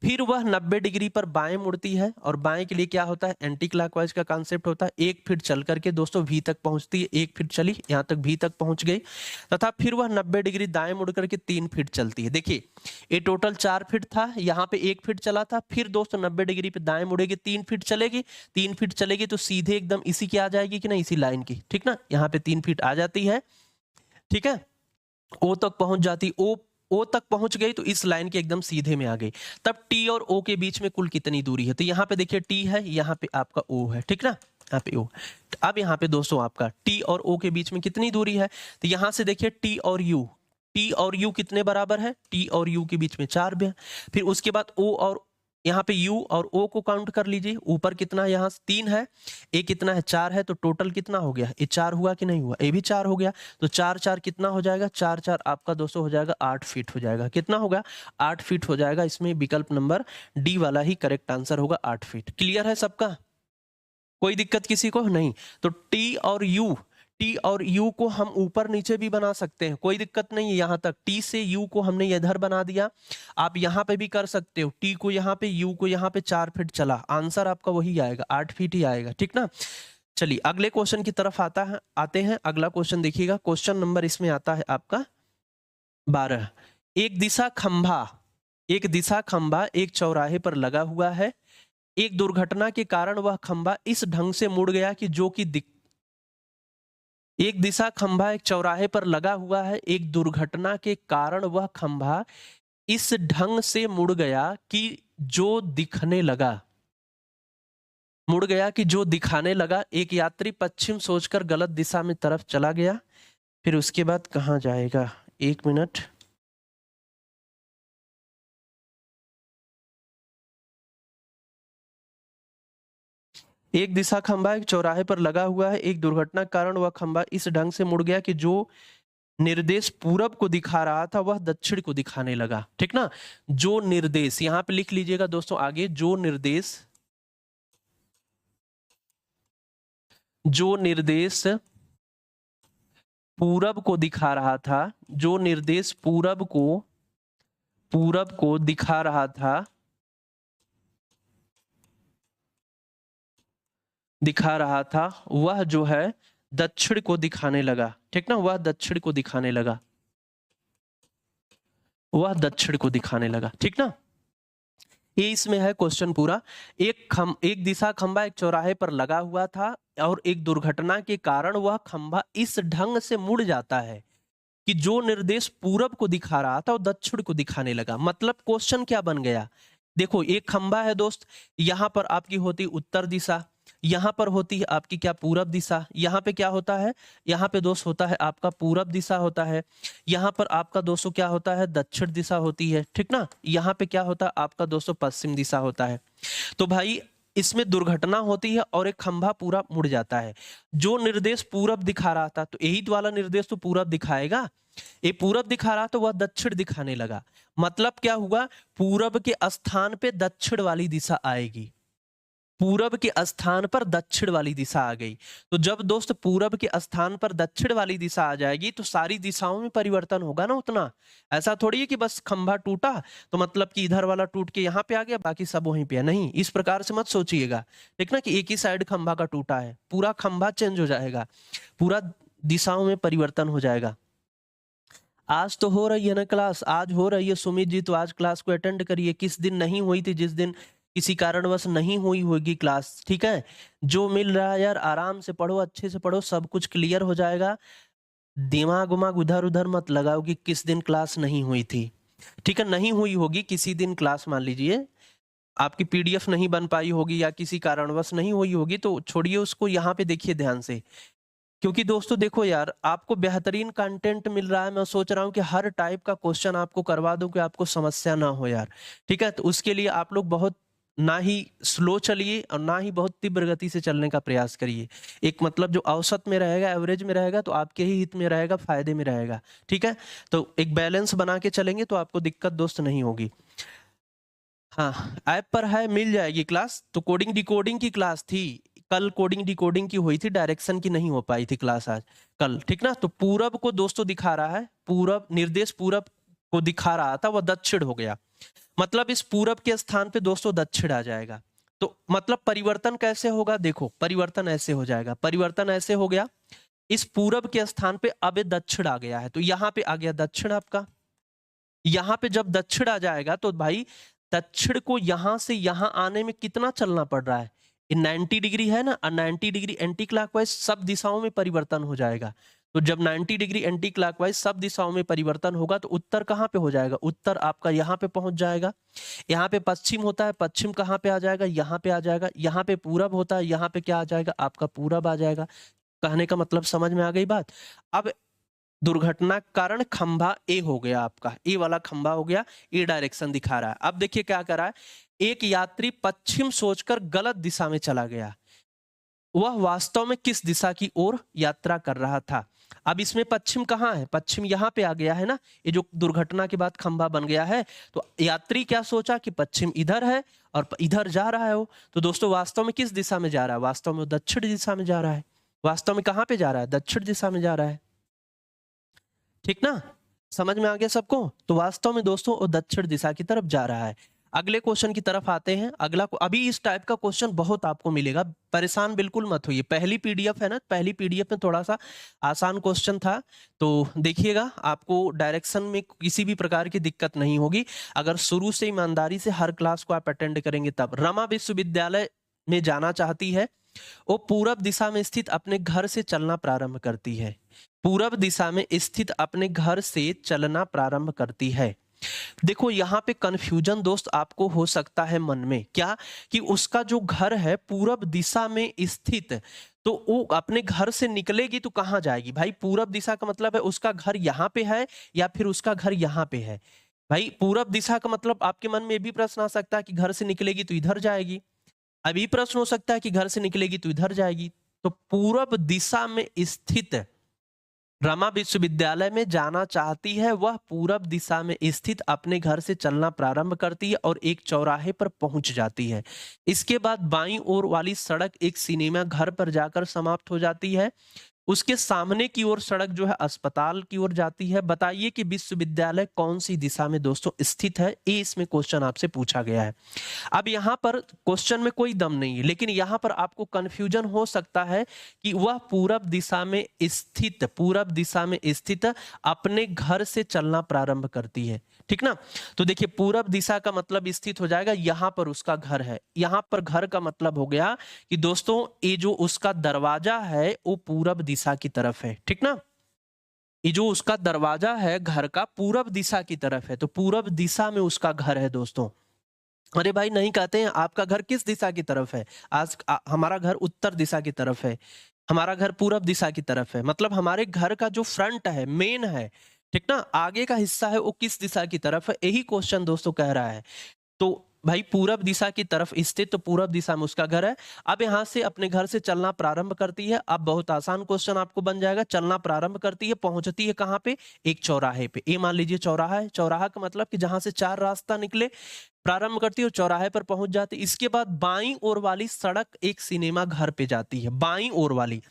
फिर वह 90 डिग्री पर बाएं मुड़ती है और बाएं के लिए क्या होता है, एंटी क्लॉकवाइज का कांसेप्ट होता है। 1 फीट चल करके दोस्तों वी तक पहुंचती है, 1 फीट चली, यहाँ तक वी तक पहुंच गई। तथा फिर वह 90 डिग्री दाएं मुड़ करके 3 फीट चलती है। देखिए ये टोटल 4 फीट था, यहाँ पे 1 फीट चला था। फिर दोस्तों 90 डिग्री पे दाएं मुड़ेगी, 3 फीट चलेगी। 3 फीट चलेगी तो सीधे एकदम इसी की आ जाएगी कि ना, इसी लाइन की, ठीक ना। यहाँ पे 3 फीट आ जाती है, ठीक है। ओ तक पहुंच जाती, ओ तक पहुंच गई तो इस लाइन के एकदम सीधे में आ गई। तब टी और ओ के बीच में कुल कितनी दूरी है, तो यहाँ पे देखिए टी है, यहाँ पे आपका ओ है, ठीक ना, यहाँ पे ओ। अब यहाँ पे दोस्तों आपका टी और ओ के बीच में कितनी दूरी है, तो यहाँ से देखिए टी और यू कितने बराबर है, टी और यू के बीच में 4 है। फिर उसके बाद ओ और यहाँ पे यू और ओ को काउंट कर लीजिए, ऊपर कितना है, यहाँ 3 है, ए कितना है, 4 है, तो टोटल कितना हो गया, ये 4 हुआ कि नहीं हुआ, ए भी 4 हो गया। तो 4 4 कितना हो जाएगा, 4 4 आपका दोस्तों हो जाएगा 8 फीट हो जाएगा। कितना होगा, 8 फीट हो जाएगा। इसमें विकल्प नंबर डी वाला ही करेक्ट आंसर होगा, 8 फीट। क्लियर है सबका, कोई दिक्कत किसी को नहीं। तो टी और यू को हम ऊपर नीचे भी बना सकते हैं, कोई दिक्कत नहीं है। यहाँ तक टी से यू को हमने इधर बना दिया, आप यहाँ पे भी कर सकते हो। टी को यहाँ पे, यू को यहाँ पे, 4 फीट चला, आंसर आपका वही आएगा, 8 फीट ही आएगा, ठीक ना। चलिए अगले क्वेश्चन की तरफ आते हैं। अगला क्वेश्चन देखिएगा, क्वेश्चन नंबर इसमें आता है आपका 12। एक दिशा खंभा एक चौराहे पर लगा हुआ है। एक दुर्घटना के कारण वह खंभा इस ढंग से मुड़ गया कि एक दिशा खंभा एक चौराहे पर लगा हुआ है। एक दुर्घटना के कारण वह खंभा इस ढंग से मुड़ गया कि जो दिखाने लगा। एक यात्री पश्चिम सोचकर गलत दिशा में तरफ चला गया। फिर उसके बाद कहाँ जाएगा, 1 मिनट। एक दिशा खंभा एक चौराहे पर लगा हुआ है। एक दुर्घटना के कारण वह खंभा इस ढंग से मुड़ गया कि जो निर्देश पूरब को दिखा रहा था वह दक्षिण को दिखाने लगा, ठीक ना। जो निर्देश, यहां पे लिख लीजिएगा दोस्तों आगे, जो निर्देश पूरब को दिखा रहा था, जो निर्देश पूरब को दिखा रहा था वह जो है दक्षिण को दिखाने लगा, ठीक ना। वह दक्षिण को दिखाने लगा, ठीक ना। ये इसमें है क्वेश्चन पूरा। एक दिशा खंभा एक चौराहे पर लगा हुआ था और एक दुर्घटना के कारण वह खंभा इस ढंग से मुड़ जाता है कि जो निर्देश पूरब को दिखा रहा था वो दक्षिण को दिखाने लगा। मतलब क्वेश्चन क्या बन गया, देखो एक खंभा है दोस्त, यहां पर आपकी होती उत्तर दिशा, यहां पर होती है आपकी क्या, पूरब दिशा। यहाँ पे क्या होता है, यहाँ पे दोस्त होता है आपका पूरब दिशा होता है। यहाँ पर आपका दोस्तों क्या होता है, दक्षिण दिशा होती है, ठीक ना। यहाँ पे क्या होता है आपका दोस्तों, पश्चिम दिशा होता है। तो भाई इसमें दुर्घटना होती है और एक खंभा पूरा मुड़ जाता है। जो निर्देश पूरब दिखा रहा था, तो यही वाला निर्देश तो पूरब दिखाएगा। ये पूरब दिखा रहा तो वह दक्षिण दिखाने लगा। मतलब क्या हुआ, पूरब के स्थान पे दक्षिण वाली दिशा आएगी, पूरब के स्थान पर दक्षिण वाली दिशा आ गई। तो जब दोस्त पूरब के स्थान पर दक्षिण वाली दिशा आ जाएगी तो सारी दिशाओं में परिवर्तन होगा ना उतना। ऐसा थोड़ी है कि बस खंभा टूटा तो मतलब कि इधर वाला टूट के यहाँ पे आ गया, बाकी सब वहीं पे है, नहीं, इस प्रकार से मत सोचिएगा, ठीक ना, कि एक ही साइड खंभा का टूटा है। पूरा खंभा चेंज हो जाएगा, पूरा दिशाओं में परिवर्तन हो जाएगा। आज तो हो रही है ना क्लास, आज हो रही है सुमित जी, तो आज क्लास को अटेंड करिए। किस दिन नहीं हुई थी, जिस दिन किसी कारणवश नहीं हुई होगी क्लास, ठीक है। जो मिल रहा है यार आराम से पढ़ो, अच्छे से पढ़ो, सब कुछ क्लियर हो जाएगा। दिमाग उमाग उधर उधर मत लगाओ कि किस दिन क्लास नहीं हुई थी। ठीक है, नहीं हुई होगी किसी दिन क्लास, मान लीजिए आपकी पीडीएफ नहीं बन पाई होगी या किसी कारणवश नहीं हुई होगी, तो छोड़िए उसको, यहाँ पे देखिए ध्यान से। क्योंकि दोस्तों देखो यार, आपको बेहतरीन कंटेंट मिल रहा है, मैं सोच रहा हूँ कि हर टाइप का क्वेश्चन आपको करवा दूं कि आपको समस्या ना हो यार। ठीक है, तो उसके लिए आप लोग बहुत ना ही स्लो चलिए और ना ही बहुत तीव्र गति से चलने का प्रयास करिए। एक मतलब जो औसत में रहेगा, एवरेज में रहेगा, तो आपके ही हित में रहेगा, फायदे में रहेगा। ठीक है, तो एक बैलेंस बना के चलेंगे तो आपको दिक्कत दोस्त नहीं होगी। हाँ, ऐप पर है, मिल जाएगी क्लास। तो कोडिंग डिकोडिंग की क्लास थी कल, कोडिंग डिकोडिंग की हुई थी, डायरेक्शन की नहीं हो पाई थी क्लास आज कल। ठीक ना, तो पूरब को दोस्तों दिखा रहा है, पूरब निर्देश पूरब को दिखा रहा था, वह दक्षिण हो गया। मतलब इस पूरब के स्थान पे दोस्तों दक्षिण आ जाएगा। तो मतलब परिवर्तन कैसे होगा, देखो परिवर्तन ऐसे हो जाएगा, परिवर्तन ऐसे हो गया, इस पूरब के स्थान पे अब ये दक्षिण आ गया है, तो यहाँ पे आ गया दक्षिण आपका। यहाँ पे जब दक्षिण आ जाएगा तो भाई दक्षिण को यहां से यहां आने में कितना चलना पड़ रहा है, ये 90 डिग्री है ना, और 90 डिग्री एंटी क्लॉकवाइज सब दिशाओं में परिवर्तन हो जाएगा। तो जब 90 डिग्री एंटी क्लॉकवाइज सब दिशाओं में परिवर्तन होगा तो उत्तर कहाँ पे हो जाएगा, उत्तर आपका यहाँ पे पहुंच जाएगा। यहाँ पे पश्चिम होता है, पश्चिम कहाँ पे आ जाएगा, यहाँ पे आ जाएगा। यहाँ पे पूरब होता है, यहाँ पे क्या आ जाएगा, आपका पूरब आ जाएगा। कहने का मतलब समझ में आ गई बात। अब दुर्घटना के कारण खंभा ए हो गया, आपका ए वाला खंभा हो गया, ए डायरेक्शन दिखा रहा है। अब देखिए क्या कर रहा है, एक यात्री पश्चिम सोचकर गलत दिशा में चला गया। वह वास्तव में किस दिशा की ओर यात्रा कर रहा था। अब इसमें पश्चिम कहाँ है, पश्चिम यहाँ पे आ गया है ना, ये जो दुर्घटना के बाद खंभा बन गया है। तो यात्री क्या सोचा कि पश्चिम इधर है और इधर जा रहा है वो। तो दोस्तों वास्तव में किस दिशा में जा रहा है, वास्तव में दक्षिण दिशा में जा रहा है। वास्तव में कहाँ पे जा रहा है, दक्षिण दिशा में जा रहा है। ठीक ना, समझ में आ गया सबको। तो वास्तव में दोस्तों वो दक्षिण दिशा की तरफ जा रहा है। अगले क्वेश्चन की तरफ आते हैं। अगला अभी इस टाइप का क्वेश्चन बहुत आपको मिलेगा, परेशान बिल्कुल मत होइए। पहली पीडीएफ है ना, पहली पीडीएफ में थोड़ा सा आसान क्वेश्चन था, तो देखिएगा आपको डायरेक्शन में किसी भी प्रकार की दिक्कत नहीं होगी अगर शुरू से ईमानदारी से हर क्लास को आप अटेंड करेंगे तब। रमा विश्वविद्यालय में जाना चाहती है, वो पूरब दिशा में स्थित अपने घर से चलना प्रारंभ करती है। पूरब दिशा में स्थित अपने घर से चलना प्रारंभ करती है। देखो यहाँ पे कंफ्यूजन दोस्त आपको हो सकता है मन में, क्या कि उसका जो घर है पूरब दिशा में स्थित, तो वो अपने घर से निकलेगी तो कहाँ जाएगी भाई। पूरब दिशा का मतलब है उसका घर यहाँ पे है या फिर उसका घर यहाँ पे है। भाई पूरब दिशा का मतलब आपके मन में ये भी प्रश्न आ सकता है कि घर से निकलेगी तो इधर जाएगी। अभी प्रश्न हो सकता है कि घर से निकलेगी तो इधर जाएगी। तो पूरब दिशा में स्थित रमा विश्वविद्यालय में जाना चाहती है, वह पूरब दिशा में स्थित अपने घर से चलना प्रारंभ करती है और एक चौराहे पर पहुंच जाती है। इसके बाद बाईं ओर वाली सड़क एक सिनेमा घर पर जाकर समाप्त हो जाती है। उसके सामने की ओर सड़क जो है अस्पताल की ओर जाती है। बताइए कि विश्वविद्यालय कौन सी दिशा में दोस्तों स्थित है, ये इसमें क्वेश्चन आपसे पूछा गया है। अब यहाँ पर क्वेश्चन में कोई दम नहीं है, लेकिन यहाँ पर आपको कंफ्यूजन हो सकता है कि वह पूरब दिशा में स्थित, पूरब दिशा में स्थित अपने घर से चलना प्रारंभ करती है। ठीक ना, तो देखिए पूरब दिशा का मतलब स्थित हो जाएगा यहाँ पर उसका घर है। यहाँ पर घर का मतलब हो गया कि दोस्तों ये जो उसका दरवाजा है वो पूरब दिशा की तरफ है। ठीक ना, ये जो उसका दरवाजा है घर का पूरब दिशा की तरफ है, तो पूरब दिशा में उसका घर है दोस्तों। अरे भाई नहीं कहते हैं आपका घर किस दिशा की तरफ है, हमारा घर उत्तर दिशा की तरफ है, हमारा घर पूरब दिशा की तरफ है। मतलब हमारे घर का जो फ्रंट है, मेन है, ठीक ना, आगे का हिस्सा है वो किस दिशा की तरफ है, यही क्वेश्चन दोस्तों कह रहा है। तो भाई पूरब दिशा की तरफ स्थित, तो पूरब दिशा में उसका घर है। अब यहां से अपने घर से चलना प्रारंभ करती है। अब बहुत आसान क्वेश्चन आपको बन जाएगा, चलना प्रारंभ करती है, पहुंचती है कहां पे, एक चौराहे पे। ये मान लीजिए चौराहा है, चौराहा का मतलब कि जहां से चार रास्ता निकले, प्रारंभ करती है और चौराहे पर पहुंच जाती है। इसके बाद बाईं ओर वाली सड़क एक सिनेमा घर पे जाती है, बाईं ओर वाली।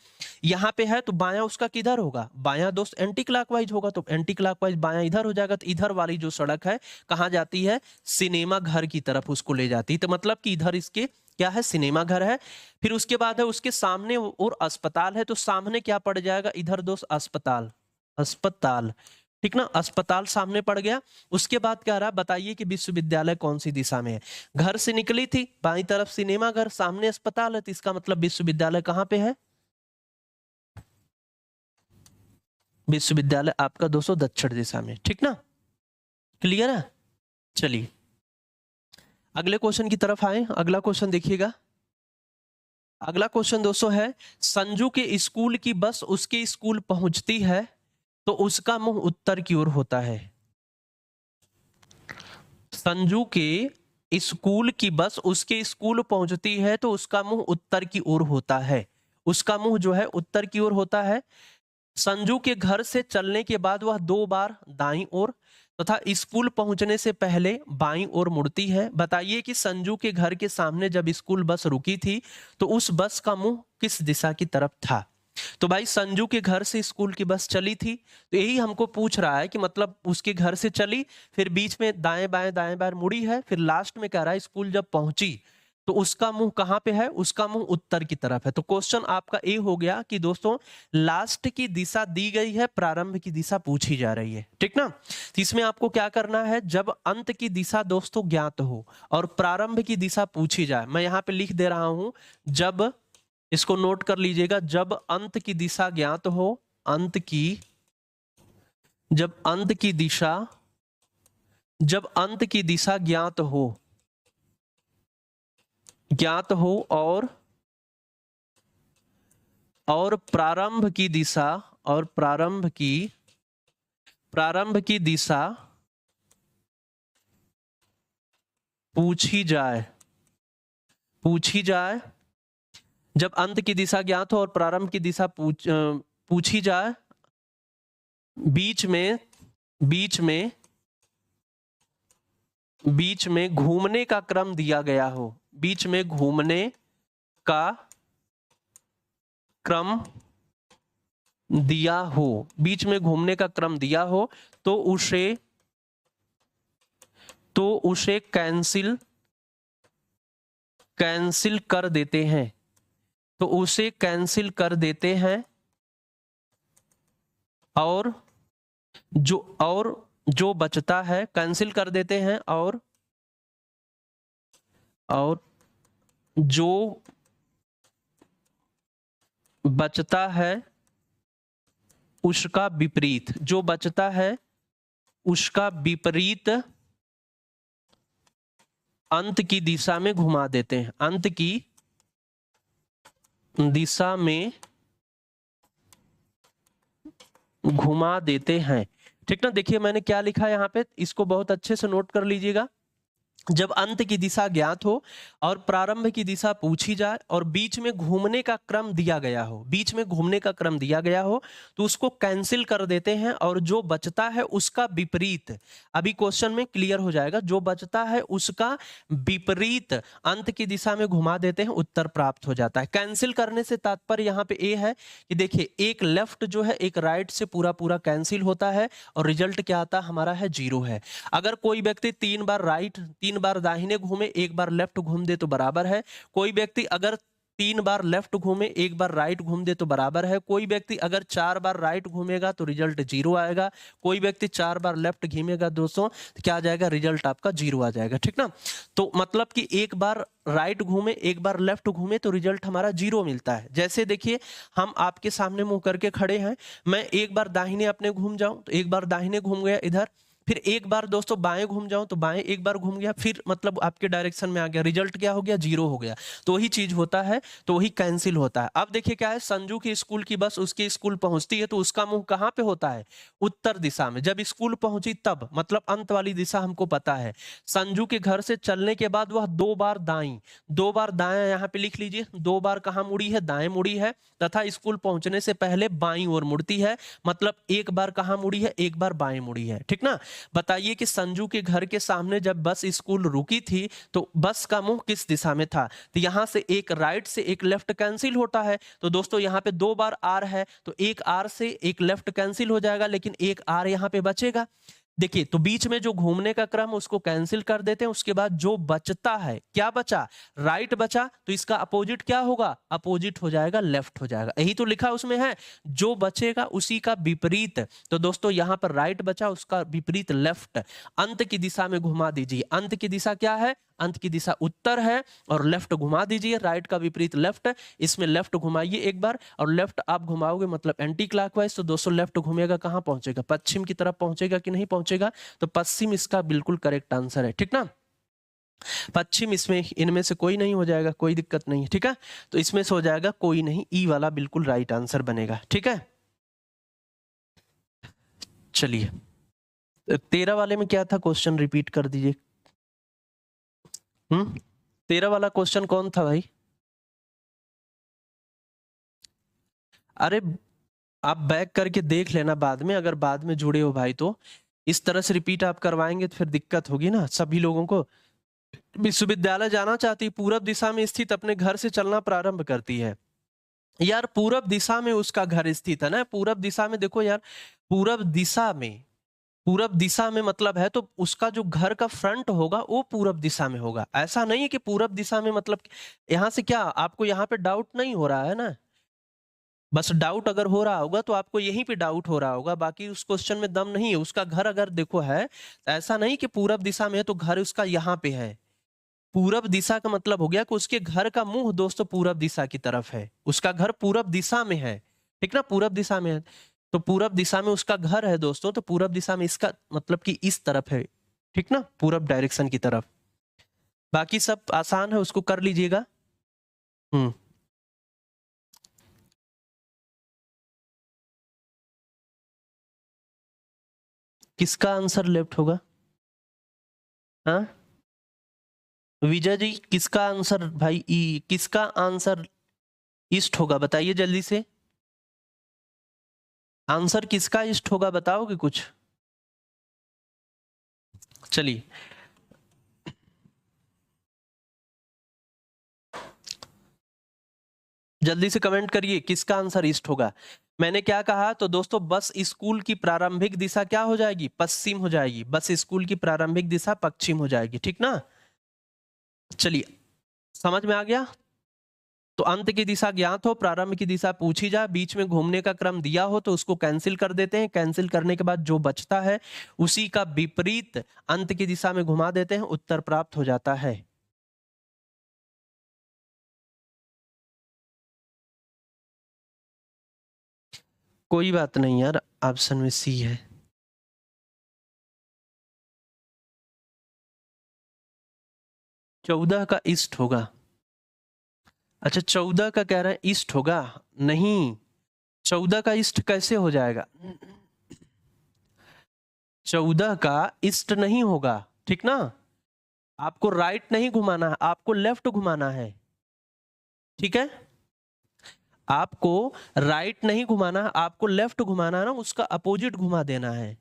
यहाँ पे है तो बायां उसका किधर होगा, बायां दोस्त एंटी क्लॉकवाइज होगा, तो एंटी क्लॉकवाइज बायां इधर हो जाएगा। तो इधर वाली जो सड़क है कहाँ जाती है, सिनेमा घर की तरफ उसको ले जाती है। तो मतलब कि इधर इसके क्या है, सिनेमा घर है। फिर उसके बाद है उसके सामने और अस्पताल है, तो सामने क्या पड़ जाएगा इधर दोस्त, अस्पताल, अस्पताल। ठीक ना, अस्पताल सामने पड़ गया। उसके बाद क्या रहा, बताइए कि विश्वविद्यालय कौन सी दिशा में है। घर से निकली थी, बाईं तरफ सिनेमा घर, सामने अस्पताल है, तो इसका मतलब विश्वविद्यालय कहाँ पे है, विश्वविद्यालय आपका दोस्तों दक्षिण दिशा में, ठीक ना, क्लियर है। चलिए अगले क्वेश्चन की तरफ आए। अगला क्वेश्चन देखिएगा। अगला क्वेश्चन दोस्तों है, संजू के स्कूल की बस उसके स्कूल पहुंचती है तो उसका मुंह उत्तर की ओर होता है। संजू के स्कूल की बस उसके स्कूल पहुंचती है तो उसका मुंह उत्तर की ओर होता है। उसका मुंह जो है उत्तर की ओर होता है। संजू के घर से चलने के बाद वह 2 बार दाईं ओर तथा स्कूल पहुंचने से पहले बाईं ओर मुड़ती है। बताइए कि संजू के घर के सामने जब स्कूल बस रुकी थी तो उस बस का मुंह किस दिशा की तरफ था। तो भाई संजू के घर से स्कूल की बस चली थी, तो यही हमको पूछ रहा है कि मतलब उसके घर से चली, फिर बीच में दाएं बाएं मुड़ी है, फिर लास्ट में कह रहा है स्कूल जब पहुंची तो उसका मुंह कहां पे है, उसका मुंह उत्तर की तरफ है। तो क्वेश्चन आपका ये हो गया कि दोस्तों लास्ट की दिशा दी गई है, प्रारंभ की दिशा पूछी जा रही है, ठीक ना। तो इसमें आपको क्या करना है, जब अंत की दिशा दोस्तों ज्ञात हो और प्रारंभ की दिशा पूछी जाए, मैं यहां पे लिख दे रहा हूं, जब, इसको नोट कर लीजिएगा, जब अंत की दिशा ज्ञात हो, जब अंत की दिशा ज्ञात हो और प्रारंभ की दिशा पूछी जाए, जब अंत की दिशा ज्ञात हो और प्रारंभ की दिशा पूछी जाए, बीच में घूमने का क्रम दिया गया हो, बीच में घूमने का क्रम दिया हो तो उसे कैंसिल कर देते हैं, तो उसे कैंसिल कर देते हैं और जो बचता है कैंसिल कर देते हैं और जो बचता है उसका विपरीत अंत की दिशा में घुमा देते हैं, अंत की दिशा में घुमा देते हैं, ठीक ना। देखिए मैंने क्या लिखा है यहाँ पे, इसको बहुत अच्छे से नोट कर लीजिएगा। जब अंत की दिशा ज्ञात हो और प्रारंभ की दिशा पूछी जाए और बीच में घूमने का क्रम दिया गया हो, तो उसको कैंसिल कर देते हैं और जो बचता है उसका विपरीत, अभी क्वेश्चन में क्लियर हो जाएगा, जो बचता है उसका विपरीत अंत की दिशा में घुमा देते हैं, उत्तर प्राप्त हो जाता है। कैंसिल करने से तात्पर्य यहाँ पे ये है कि देखिए एक लेफ्ट जो है एक राइट से पूरा कैंसिल होता है और रिजल्ट क्या आता है हमारा है 0 है। अगर कोई व्यक्ति 3 बार राइट 3 बार दाहिने घूमे 1 बार लेफ्ट घूम दे तो बराबर है। कोई व्यक्ति अगर 3 बार लेफ्ट घूमे 1 बार राइट घूम दे तो बराबर है। कोई व्यक्ति अगर 4 बार राइट घूमेगा तो रिजल्ट 0 आएगा। कोई व्यक्ति 4 बार लेफ्ट घूमेगा दोस्तों तो क्या आ जाएगा, रिजल्ट आपका 0 आ जाएगा, ठीक ना। तो मतलब कि 1 बार राइट घूमे 1 बार लेफ्ट घूमे तो रिजल्ट हमारा 0 मिलता है। जैसे देखिए हम आपके सामने मुंह करके खड़े हैं, मैं 1 बार दाहिने अपने घूम जाऊं तो 1 बार दाहिने घूम गया इधर, फिर 1 बार दोस्तों बाएं घूम जाऊं तो बाएं 1 बार घूम गया, फिर मतलब आपके डायरेक्शन में आ गया, रिजल्ट क्या हो गया, 0 हो गया। तो वही चीज होता है, तो वही कैंसिल होता है। अब देखिए क्या है, संजू की स्कूल की बस उसके स्कूल पहुंचती है तो उसका मुंह कहां पे होता है, उत्तर दिशा में। जब स्कूल पहुंची तब मतलब अंत वाली दिशा हमको पता है। संजू के घर से चलने के बाद वह 2 बार दाईं 2 बार दाएं, यहाँ पे लिख लीजिए 2 बार कहां मुड़ी है, दाएं मुड़ी है, तथा स्कूल पहुंचने से पहले बाईं ओर मुड़ती है, मतलब 1 बार कहां मुड़ी है, 1 बार बाएं मुड़ी है, ठीक ना। बताइए कि संजू के घर के सामने जब बस स्कूल रुकी थी तो बस का मुंह किस दिशा में था। तो यहां से एक राइट से एक लेफ्ट कैंसिल होता है, तो दोस्तों यहां पे 2 बार आर है तो एक आर से एक लेफ्ट कैंसिल हो जाएगा, लेकिन एक आर यहां पे बचेगा। देखिए तो बीच में जो घूमने का क्रम उसको कैंसिल कर देते हैं, उसके बाद जो बचता है, क्या बचा, राइट बचा, तो इसका अपोजिट क्या होगा, अपोजिट हो जाएगा, लेफ्ट हो जाएगा। यही तो लिखा उसमें है, जो बचेगा उसी का विपरीत। तो दोस्तों यहां पर राइट बचा, उसका विपरीत लेफ्ट, अंत की दिशा में घुमा दीजिए। अंत की दिशा क्या है, अंत की दिशा उत्तर है और लेफ्ट घुमा दीजिए, राइट का विपरीत लेफ्ट है, इसमें लेफ्ट घुमाइए एक बार और लेफ्ट आप घुमाओगे मतलब एंटी क्लॉकवाइज, तो दोस्तों लेफ्ट घूमेगा कहाँ पहुंचेगा, पश्चिम की तरफ पहुंचेगा कि नहीं पहुंचेगा, तो पश्चिम इसका बिल्कुल करेक्ट आंसर है, ठीक ना। पश्चिम इसमें इनमें से कोई नहीं हो जाएगा, कोई दिक्कत नहीं है, ठीक है। तो इसमें से हो जाएगा कोई नहीं, ई वाला बिल्कुल राइट आंसर बनेगा, ठीक है। चलिए 13 वाले में क्या था, क्वेश्चन रिपीट कर दीजिए। 13 वाला क्वेश्चन कौन था भाई? अरे आप बैक करके देख लेना बाद में, अगर बाद में जुड़े हो भाई तो इस तरह से रिपीट आप करवाएंगे तो फिर दिक्कत होगी ना सभी लोगों को। विश्वविद्यालय जाना चाहती, पूरब दिशा में स्थित अपने घर से चलना प्रारंभ करती है। यार पूरब दिशा में उसका घर स्थित है ना, पूरब दिशा में देखो यार, पूरब दिशा में, पूरब दिशा में मतलब है तो उसका जो घर का फ्रंट होगा वो पूरब दिशा में होगा। ऐसा नहीं है कि पूरब दिशा में मतलब यहां से क्या आपको यहाँ पे डाउट नहीं हो रहा है ना, बस डाउट अगर हो रहा होगा तो आपको यहीं पे डाउट हो रहा होगा, बाकी उस क्वेश्चन में दम नहीं है। उसका घर अगर देखो है तो ऐसा नहीं कि पूरब दिशा में है तो घर उसका यहाँ पे है। पूरब दिशा का मतलब हो गया कि उसके घर का मुंह दोस्तों पूरब दिशा की तरफ है, उसका घर पूरब दिशा में है, ठीक ना, पूरब दिशा में है। तो पूरब दिशा में उसका घर है दोस्तों, तो पूरब दिशा में इसका मतलब कि इस तरफ है, ठीक ना, पूरब डायरेक्शन की तरफ। बाकी सब आसान है, उसको कर लीजिएगा। किसका आंसर लेफ्ट होगा? हाँ विजय जी, किसका आंसर भाई ई, किसका आंसर ईस्ट होगा बताइए जल्दी से, आंसर किसका ईस्ट होगा बताओगे कुछ? चलिए जल्दी से कमेंट करिए किसका आंसर ईस्ट होगा। मैंने क्या कहा तो दोस्तों, बस स्कूल की प्रारंभिक दिशा क्या हो जाएगी, पश्चिम हो जाएगी, बस स्कूल की प्रारंभिक दिशा पश्चिम हो जाएगी, ठीक ना। चलिए समझ में आ गया। तो अंत की दिशा ज्ञात हो, प्रारंभ की दिशा पूछी जाए, बीच में घूमने का क्रम दिया हो तो उसको कैंसिल कर देते हैं, कैंसिल करने के बाद जो बचता है उसी का विपरीत अंत की दिशा में घुमा देते हैं, उत्तर प्राप्त हो जाता है। कोई बात नहीं यार, ऑप्शन में सी है। 14 का ईस्ट होगा। अच्छा 14 का कह रहे हैं ईस्ट होगा, नहीं 14 का ईस्ट कैसे हो जाएगा, 14 का ईस्ट नहीं होगा, ठीक ना। आपको राइट नहीं घुमाना है, आपको लेफ्ट घुमाना है, ठीक है। आपको राइट नहीं घुमाना है, आपको लेफ्ट घुमाना है ना, उसका अपोजिट घुमा देना है,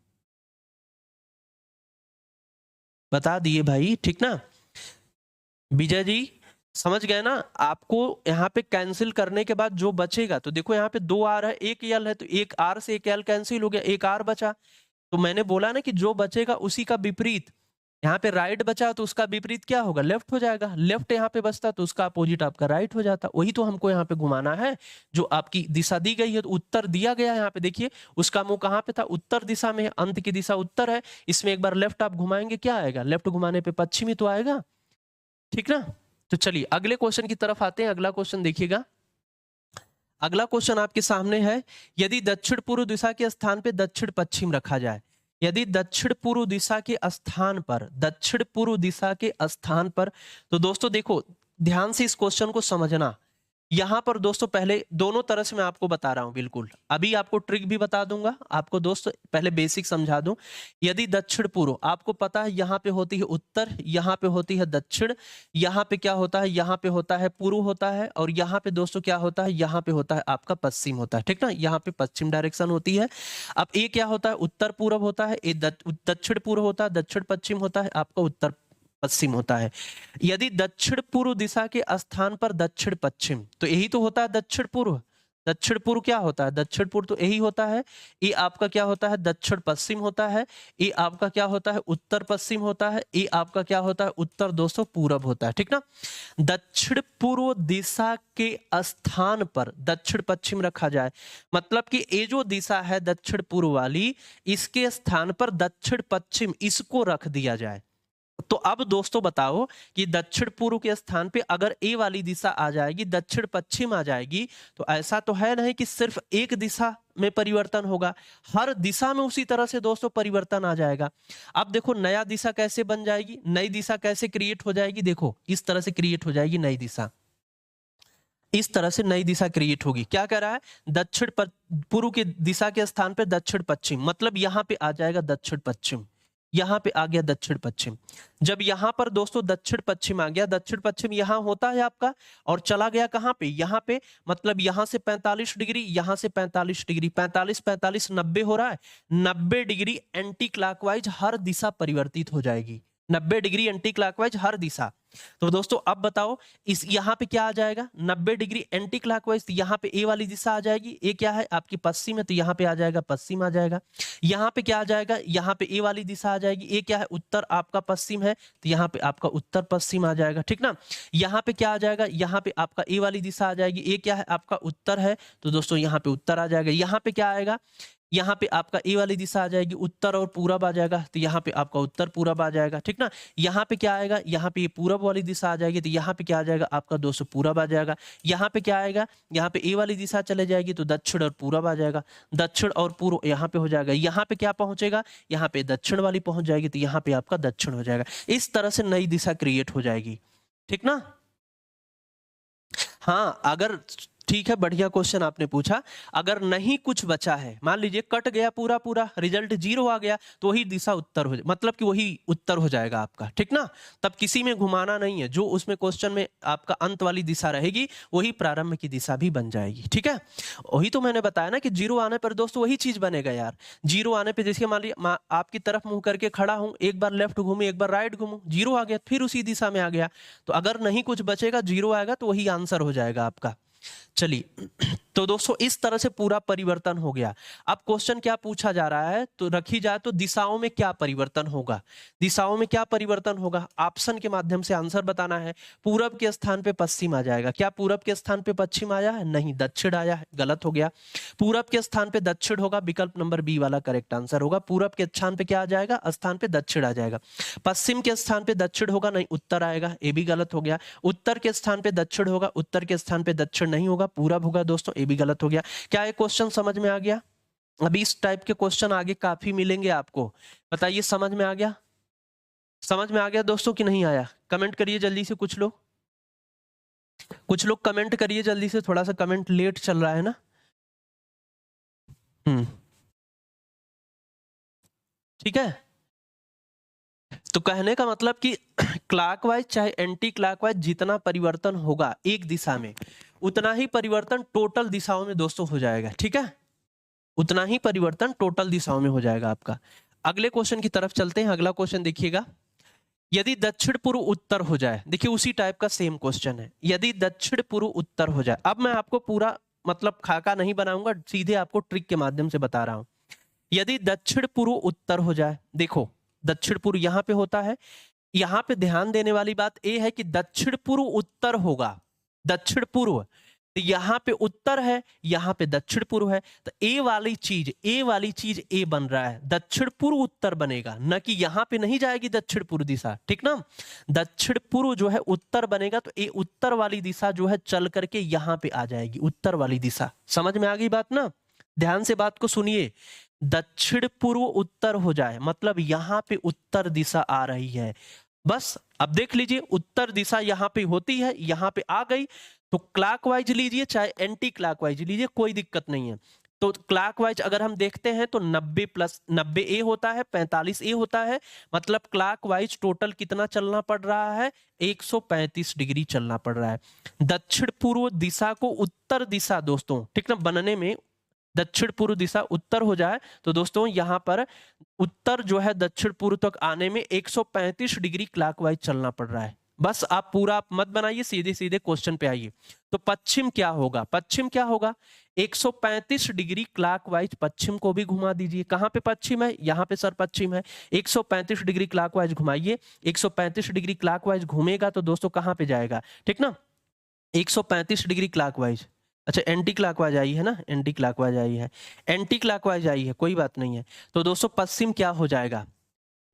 बता दिए भाई, ठीक ना। विजय जी समझ गए ना। आपको यहाँ पे कैंसिल करने के बाद जो बचेगा, तो देखो यहाँ पे 2 आर है, एक एल है, तो एक आर से एक एल कैंसिल हो गया, एक आर बचा। तो मैंने बोला ना कि जो बचेगा उसी का विपरीत, यहाँ पे राइट बचा तो उसका विपरीत क्या होगा, लेफ्ट हो जाएगा, लेफ्ट यहाँ पे बचता तो उसका अपोजिट आपका राइट हो जाता। वही तो हमको यहाँ पे घुमाना है, जो आपकी दिशा दी गई है, तो उत्तर दिया गया है यहाँ पे, देखिए उसका मुंह कहाँ पे था, उत्तर दिशा में है, अंत की दिशा उत्तर है, इसमें एक बार लेफ्ट आप घुमाएंगे क्या आएगा, लेफ्ट घुमाने पे पश्चिमी तो आएगा, ठीक ना। तो चलिए अगले क्वेश्चन की तरफ आते हैं। अगला क्वेश्चन देखिएगा, अगला क्वेश्चन आपके सामने है, यदि दक्षिण पूर्व दिशा के स्थान पे दक्षिण पश्चिम रखा जाए, यदि दक्षिण पूर्व दिशा के स्थान पर, दक्षिण पूर्व दिशा के स्थान पर, तो दोस्तों देखो ध्यान से इस क्वेश्चन को समझना। यहां पर दोस्तों पहले दोनों तरह से मैं आपको बता रहा हूं, बिल्कुल अभी आपको ट्रिक भी बता दूंगा आपको, दोस्त पहले बेसिक समझा दूं। यदि दक्षिण पूर्व, आपको पता है यहां पे होती है उत्तर, यहां पे होती है दक्षिण, यहां पे क्या होता है, यहां पे होता है पूर्व होता है, और यहां पे दोस्तों क्या होता है, यहां पे होता है आपका पश्चिम होता है, ठीक ना, यहां पे पश्चिम डायरेक्शन होती है। अब ये क्या होता है, उत्तर पूर्व होता है, ये दक्षिण पूर्व होता है, दक्षिण पश्चिम होता है, आपका उत्तर पश्चिम होता है। यदि दक्षिण पूर्व दिशा के स्थान पर दक्षिण पश्चिम, तो यही तो होता है दक्षिण पूर्व, दक्षिण पूर्व क्या होता है, दक्षिण पूर्व तो यही होता है, ये आपका क्या होता है, दक्षिण पश्चिम होता है, ये आपका क्या होता है, उत्तर पश्चिम होता है, ये आपका क्या होता है, उत्तर दोस्तों पूरब होता है, ठीक ना। दक्षिण पूर्व दिशा के स्थान पर दक्षिण पश्चिम रखा जाए, मतलब कि ये जो दिशा है दक्षिण पूर्व वाली, इसके स्थान पर दक्षिण पश्चिम इसको रख दिया जाए, तो अब दोस्तों बताओ कि दक्षिण पूर्व के स्थान पे अगर ए वाली दिशा आ जाएगी, दक्षिण पश्चिम आ जाएगी, तो ऐसा तो है नहीं कि सिर्फ एक दिशा में परिवर्तन होगा, हर दिशा में उसी तरह से दोस्तों परिवर्तन आ जाएगा। अब देखो नया दिशा कैसे बन जाएगी, नई दिशा कैसे क्रिएट हो जाएगी, देखो इस तरह से क्रिएट हो जाएगी नई दिशा, इस तरह से नई दिशा क्रिएट होगी। क्या कह रहा है, दक्षिण पूर्व की दिशा के स्थान पे दक्षिण पश्चिम, मतलब यहां पे आ जाएगा दक्षिण पश्चिम, यहां पे आ गया दक्षिण पश्चिम। जब यहां पर दोस्तों दक्षिण पश्चिम आ गया, दक्षिण पश्चिम यहां होता है आपका, और चला गया कहां पे, यहां पे, मतलब यहां से 45 डिग्री, यहां से 45 डिग्री, 45 45 90 हो रहा है, 90 डिग्री एंटी क्लॉकवाइज हर दिशा परिवर्तित हो जाएगी, 90 डिग्री एंटी क्लॉकवाइज हर दिशा। तो दोस्तों अब बताओ इस यहाँ पे क्या आ जाएगा, 90 डिग्री एंटी क्लॉकवाइज, तो यहाँ पे ए वाली दिशा आ जाएगी, ए क्या है आपकी पश्चिम है, तो यहाँ पे आ जाएगा पश्चिम आ जाएगा। यहाँ पे क्या आ जाएगा, यहाँ पे ए वाली दिशा आ जाएगी, ए क्या है उत्तर आपका पश्चिम है, तो यहाँ पे आपका उत्तर पश्चिम आ जाएगा, ठीक ना। यहाँ पे क्या आ जाएगा, यहाँ पे आपका ए वाली दिशा आ जाएगी, ए क्या है आपका उत्तर है, तो दोस्तों यहाँ पे उत्तर आ जाएगा। यहाँ पे क्या आएगा, यहाँ पे आपका ए वाली दिशा आ जाएगी, उत्तर और पूरब आ जाएगा, तो यहाँ पे आपका उत्तर पूरब आ जाएगा, ठीक ना। यहाँ पे क्या आएगा, यहाँ पे ये पूरब वाली दिशा आ जाएगी, तो यहाँ पे क्या आ जाएगा आपका दोस्तों पूरब आ जाएगा। यहाँ पे क्या आएगा, यहाँ पे ए वाली दिशा चले जाएगी, तो दक्षिण और पूरब आ जाएगा, दक्षिण और पूर्व यहाँ पे हो जाएगा। यहाँ पे क्या पहुंचेगा, यहाँ पे दक्षिण वाली पहुंच जाएगी, तो यहाँ पे आपका दक्षिण हो जाएगा। इस तरह से नई दिशा क्रिएट हो जाएगी, ठीक ना। हाँ अगर, ठीक है, बढ़िया क्वेश्चन आपने पूछा। अगर नहीं कुछ बचा है, मान लीजिए कट गया पूरा पूरा, रिजल्ट 0 आ गया, तो वही दिशा उत्तर हो, मतलब कि वही उत्तर हो जाएगा आपका, ठीक ना। तब किसी में घुमाना नहीं है, जो उसमें क्वेश्चन में आपका अंत वाली दिशा रहेगी वही प्रारंभ की दिशा भी बन जाएगी, ठीक है। वही तो मैंने बताया ना कि 0 आने पर दोस्तों वही चीज बनेगा यार। 0 आने पर जैसे मान लीजिए आपकी तरफ मुंह करके खड़ा हूं, एक बार लेफ्ट घूमू एक बार राइट घूमू, 0 आ गया, फिर उसी दिशा में आ गया। तो अगर नहीं कुछ बचेगा, 0 आएगा, तो वही आंसर हो जाएगा आपका। चलिए, तो दोस्तों इस तरह से पूरा परिवर्तन हो गया। अब क्वेश्चन क्या पूछा जा रहा है, तो रखी जाए तो दिशाओं में क्या परिवर्तन होगा, दिशाओं में क्या परिवर्तन होगा, ऑप्शन के माध्यम से आंसर बताना है। पूरब के स्थान पे पश्चिम आ जाएगा, क्या पूरब के स्थान पे पश्चिम आया है, नहीं दक्षिण आया है, गलत हो गया। पूरब के स्थान पे दक्षिण होगा, विकल्प नंबर बी वाला करेक्ट आंसर होगा। पूरब के स्थान पे क्या आ जाएगा, स्थान पे दक्षिण आ जाएगा। पश्चिम के स्थान पे दक्षिण होगा, नहीं उत्तर आएगा, ये भी गलत हो गया। उत्तर के स्थान पे दक्षिण होगा, उत्तर के स्थान पे दक्षिण नहीं होगा, पूरब होगा दोस्तों, ये भी गलत हो गया। क्या ये क्वेश्चन समझ में आ गया। अभी इस टाइप के क्वेश्चन आगे काफी मिलेंगे आपको, बताइए समझ में आ गया, समझ में आ गया दोस्तों कि नहीं आया। कमेंट करिए जल्दी से, कुछ लोग कमेंट करिए जल्दी से, थोड़ा सा कमेंट लेट चल रहा है ना। ठीक है, तो कहने का मतलब कि क्लॉकवाइज चाहे एंटी क्लॉकवाइज जितना परिवर्तन होगा एक दिशा में, उतना ही परिवर्तन टोटल दिशाओं में दोस्तों हो जाएगा, ठीक है, उतना ही परिवर्तन टोटल दिशाओं में हो जाएगा आपका। अगले क्वेश्चन की तरफ चलते हैं। अगला क्वेश्चन देखिएगा, यदि दक्षिण पूर्व उत्तर हो जाए, देखिए उसी टाइप का सेम क्वेश्चन है, यदि दक्षिण पूर्व उत्तर हो जाए। अब मैं आपको पूरा मतलब खाका नहीं बनाऊंगा, सीधे आपको ट्रिक के माध्यम से बता रहा हूं। यदि दक्षिण पूर्व उत्तर हो जाए, देखो दक्षिण पूर्व यहां पे होता है, यहां पे ध्यान देने वाली बात यह है कि दक्षिण पूर्व उत्तर होगा, दक्षिण पूर्व, तो यहां पे उत्तर है, यहां पे दक्षिण पूर्व है, तो ए वाली चीज ए बन रहा है, दक्षिण पूर्व उत्तर बनेगा, न कि यहां पे नहीं जाएगी दक्षिण पूर्व दिशा, ठीक ना। दक्षिण पूर्व जो है उत्तर बनेगा, तो ए उत्तर वाली दिशा जो है चल करके यहां पे आ जाएगी, उत्तर वाली दिशा। समझ में आ गई बात ना, ध्यान से बात को सुनिए। दक्षिण पूर्व उत्तर हो जाए मतलब यहां पे उत्तर दिशा आ रही है, बस अब देख लीजिए उत्तर दिशा यहाँ पे होती है, यहाँ पे आ गई, तो क्लॉकवाइज लीजिए चाहे एंटी क्लॉकवाइज लीजिए, कोई दिक्कत नहीं है। तो क्लॉकवाइज अगर हम देखते हैं तो 90 प्लस 90 ए होता है, 45 ए होता है, मतलब क्लॉकवाइज टोटल कितना चलना पड़ रहा है, 135 डिग्री चलना पड़ रहा है। दक्षिण पूर्व दिशा को उत्तर दिशा दोस्तों, ठीक ना, बनने में दक्षिण पूर्व दिशा उत्तर हो जाए, तो दोस्तों यहां पर उत्तर जो है दक्षिण पूर्व तक आने में 135 डिग्री क्लॉकवाइज चलना पड़ रहा है। बस आप पूरा मत बनाइए, सीधे सीधे क्वेश्चन पे आइए। तो पश्चिम क्या होगा, पश्चिम क्या होगा, 135 डिग्री क्लॉकवाइज पश्चिम को भी घुमा दीजिए। कहां पे पश्चिम है, यहां पे सर पश्चिम है, 135 डिग्री क्लॉकवाइज घुमाइए, 135 डिग्री क्लॉकवाइज घूमेगा तो दोस्तों कहां पे जाएगा, ठीक ना, 135 डिग्री क्लॉकवाइज। अच्छा एंटी क्लॉकवाइज आई है ना, एंटी क्लॉकवाइज आई है, एंटी क्लॉकवाइज आई है, कोई बात नहीं है। तो दोस्तों पश्चिम क्या हो जाएगा,